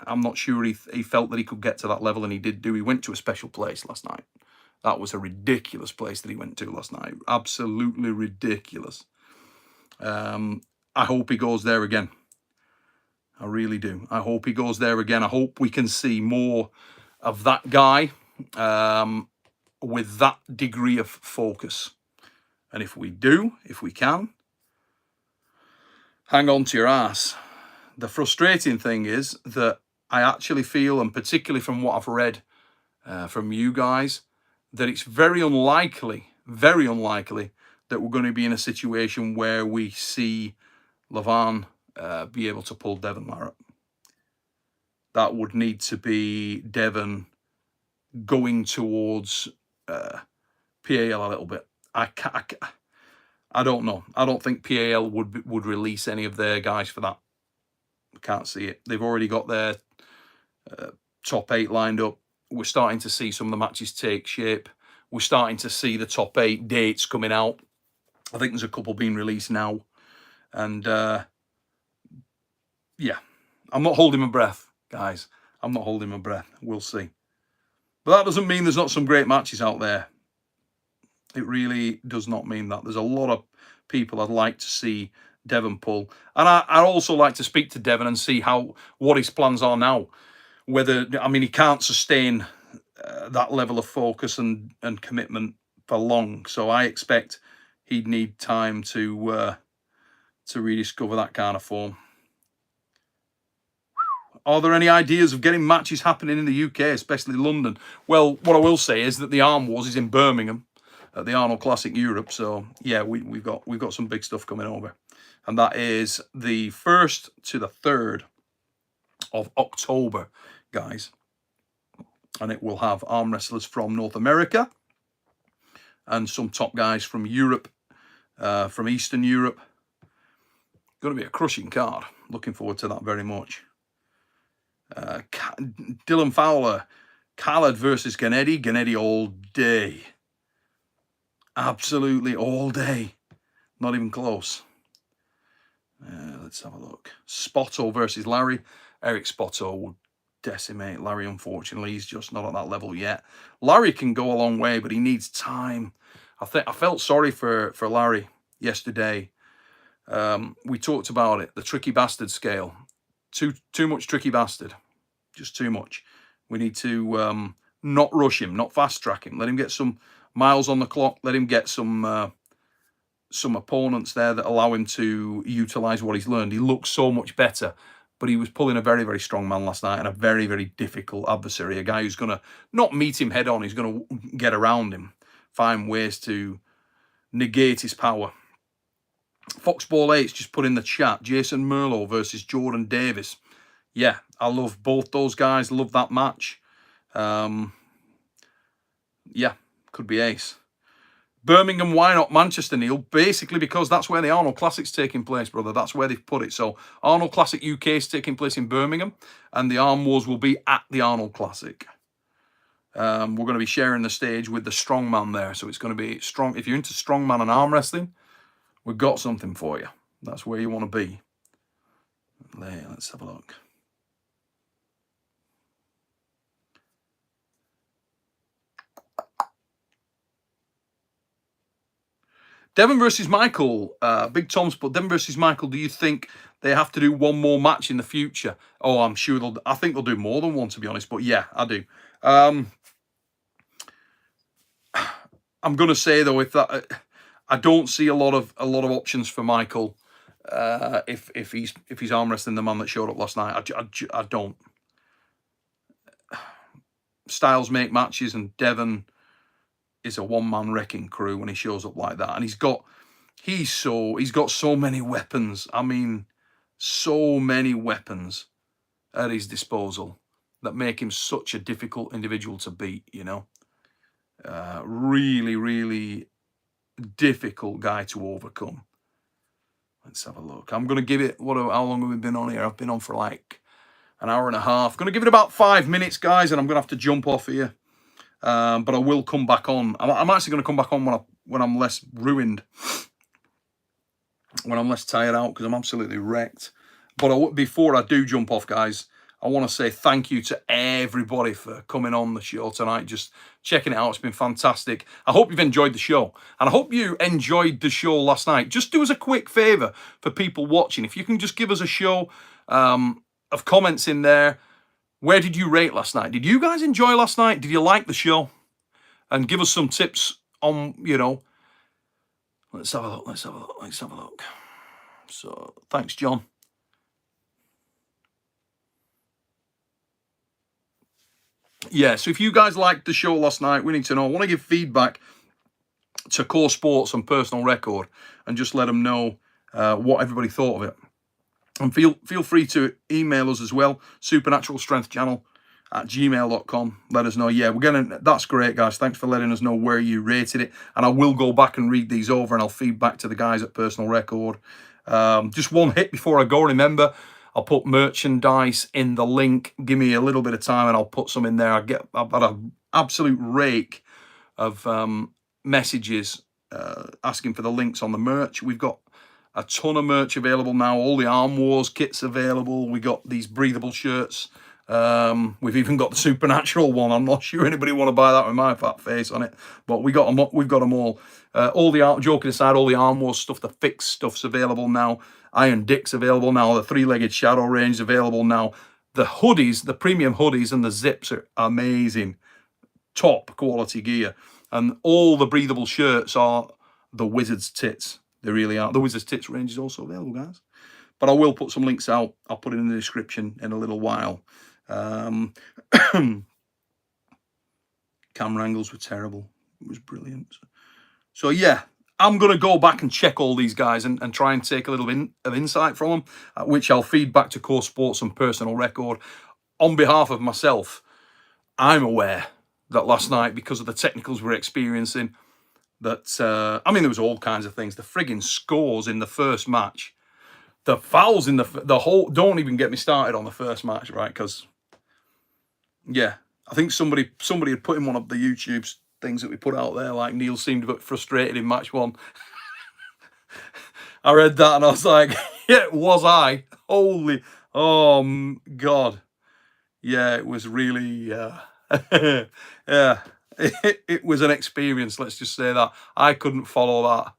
I'm not sure he felt that he could get to that level, and he did do. He went to a special place last night. That was a ridiculous place that he went to last night. Absolutely ridiculous. I hope he goes there again. I really do. I hope he goes there again. I hope we can see more of that guy with that degree of focus. And if we do, if we can, hang on to your ass. The frustrating thing is that I actually feel, and particularly from what I've read from you guys, that it's very unlikely that that we're going to be in a situation where we see Levan be able to pull Devon Larratt. That would need to be Devon going towards PAL a little bit. I don't know. I don't think PAL would release any of their guys for that. I can't see it. They've already got their top 8 lined up. We're starting to see some of the matches take shape. We're starting to see the top 8 dates coming out. I think there's a couple being released now. And yeah, I'm not holding my breath, guys. I'm not holding my breath. We'll see. But that doesn't mean there's not some great matches out there. It really does not mean that. There's a lot of people I'd like to see Devon pull. And I'd also like to speak to Devon and see what his plans are now. Whether, I mean, he can't sustain that level of focus and commitment for long. So I expect he'd need time to rediscover that kind of form. Are there any ideas of getting matches happening in the UK, especially London? Well, what I will say is that the Arm Wars is in Birmingham at the Arnold Classic Europe. So yeah, we've got some big stuff coming over, and that is the 1st to the 3rd of October, guys. And it will have arm wrestlers from North America and some top guys from Europe, from Eastern Europe. Going to be a crushing card. Looking forward to that very much. Dylan Fowler, Khaled versus Gennady. Gennady all day. Absolutely all day. Not even close. Let's have a look. Spotto versus Larry. Eric Spotto would decimate Larry, unfortunately. He's just not at that level yet. Larry can go a long way, but he needs time. I felt sorry for Larry yesterday. We talked about it. The tricky bastard scale. Too much tricky bastard. Just too much. We need to not rush him, not fast track him. Let him get some miles on the clock. Let him get some opponents there that allow him to utilize what he's learned. He looks so much better, but he was pulling a very, very strong man last night and a very, very difficult adversary. A guy who's going to not meet him head on. He's going to get around him, find ways to negate his power. Foxball 8's just put in the chat. Jason Merlo versus Jordan Davis. Yeah, I love both those guys. Love that match. Yeah, could be ace. Birmingham, why not Manchester, Neil? Basically because that's where the Arnold Classic's taking place, brother. That's where they've put it. So Arnold Classic UK is taking place in Birmingham, and the Arm Wars will be at the Arnold Classic. We're going to be sharing the stage with the strongman there. So it's going to be strong. If you're into strongman and arm wrestling, we've got something for you. That's where you want to be. Let's have a look. Devon versus Michael, Big Tom's put Devon versus Michael. Do you think they have to do one more match in the future? Oh, I'm sure I think they'll do more than one, to be honest. But yeah, I do. I'm going to say though, I don't see a lot of options for Michael if he's arm wrestling the man that showed up last night. I don't. Styles make matches, and Devon is a one-man wrecking crew when he shows up like that. And he's got so many weapons. I mean, so many weapons at his disposal that make him such a difficult individual to beat, you know. Really, really difficult guy to overcome. Let's have a look. I'm going to give it, how long have we been on here? I've been on for like an hour and a half. Going to give it about 5 minutes, guys, and I'm going to have to jump off here. But I will come back on. I'm actually going to come back on when I'm less ruined, when I'm less tired out, because I'm absolutely wrecked. But before I do jump off, guys, I want to say thank you to everybody for coming on the show tonight, just checking it out. It's been fantastic. I hope you've enjoyed the show, and I hope you enjoyed the show last night. Just do us a quick favor for people watching. If you can just give us a show of comments in there. Where did you rate last night? Did you guys enjoy last night? Did you like the show? And give us some tips on, you know. Let's have a look. Let's have a look. Let's have a look. So, thanks, John. Yeah, so if you guys liked the show last night, we need to know. I want to give feedback to Core Sports and Personal Record and just let them know what everybody thought of it. And feel free to email us as well, supernaturalstrengthchannel@gmail.com. Let us know. Yeah, that's great, guys. Thanks for letting us know where you rated it. And I will go back and read these over and I'll feed back to the guys at Personal Record. Just one hit before I go. Remember, I'll put merchandise in the link. Give me a little bit of time and I'll put some in there. I've had an absolute rake of messages asking for the links on the merch. We've got a ton of merch available now. All the Arm Wars kits available. We got these breathable shirts. We've even got the Supernatural one. I'm not sure anybody want to buy that with my fat face on it, but we've got them all. Joking aside, all the Arm Wars stuff, the fixed stuff's available now. Iron Dick's available now. The three-legged Shadow range is available now. The hoodies, the premium hoodies and the zips are amazing. Top quality gear. And all the breathable shirts are the Wizard's Tits. They really are. The Wizard's Tits range is also available, guys. But I will put some links out. I'll put it in the description in a little while. Camera angles were terrible. It was brilliant. So yeah, I'm going to go back and check all these guys and try and take a little bit of insight from them, which I'll feed back to Core Sports and Personal Record. On behalf of myself, I'm aware that last night, because of the technicals we're experiencing, that, I mean, there was all kinds of things. The frigging scores in the first match, the fouls in the whole, don't even get me started on the first match, right? Because, yeah, I think somebody had put in one of the YouTube things that we put out there, like Neil seemed a bit frustrated in match one. I read that and I was like, yeah, was I? Holy, oh, God. Yeah, it was really, yeah. It was an experience, let's just say that. I couldn't follow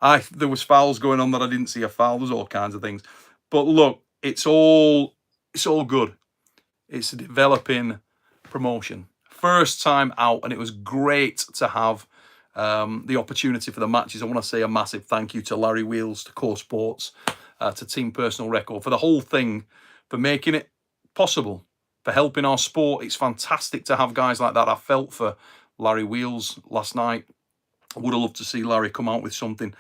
that. There was fouls going on that I didn't see a foul. There's all kinds of things. But look, it's all good. It's a developing promotion. First time out, and it was great to have the opportunity for the matches. I want to say a massive thank you to Larry Wheels, to Core Sports, to Team Personal Record, for the whole thing, for making it possible, for helping our sport. It's fantastic to have guys like that. I felt for Larry Wheels last night. I would have loved to see Larry come out with something.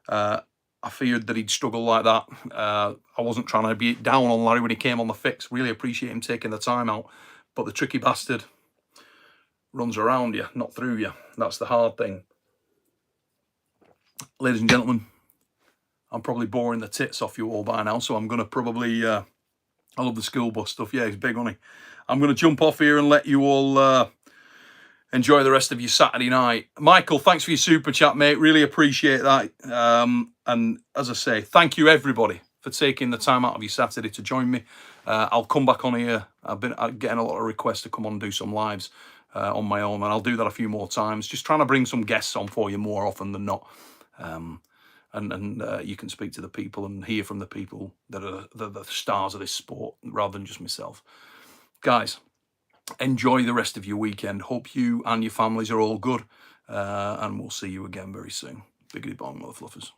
I feared that he'd struggle like that. I wasn't trying to be down on Larry when he came on the fix. Really appreciate him taking the time out. But the tricky bastard runs around you, not through you. That's the hard thing. Ladies and gentlemen, I'm probably boring the tits off you all by now, so I'm going to probably... I love the school bus stuff. Yeah, he's big on it. I'm going to jump off here and let you all enjoy the rest of your Saturday night. Michael, thanks for your super chat, mate. Really appreciate that. And as I say, thank you, everybody, for taking the time out of your Saturday to join me. I'll come back on here. I've been getting a lot of requests to come on and do some lives on my own, and I'll do that a few more times. Just trying to bring some guests on for you more often than not. And you can speak to the people and hear from the people that are the stars of this sport, rather than just myself. Guys, enjoy the rest of your weekend. Hope you and your families are all good. And we'll see you again very soon. Biggity bong, mother fluffers.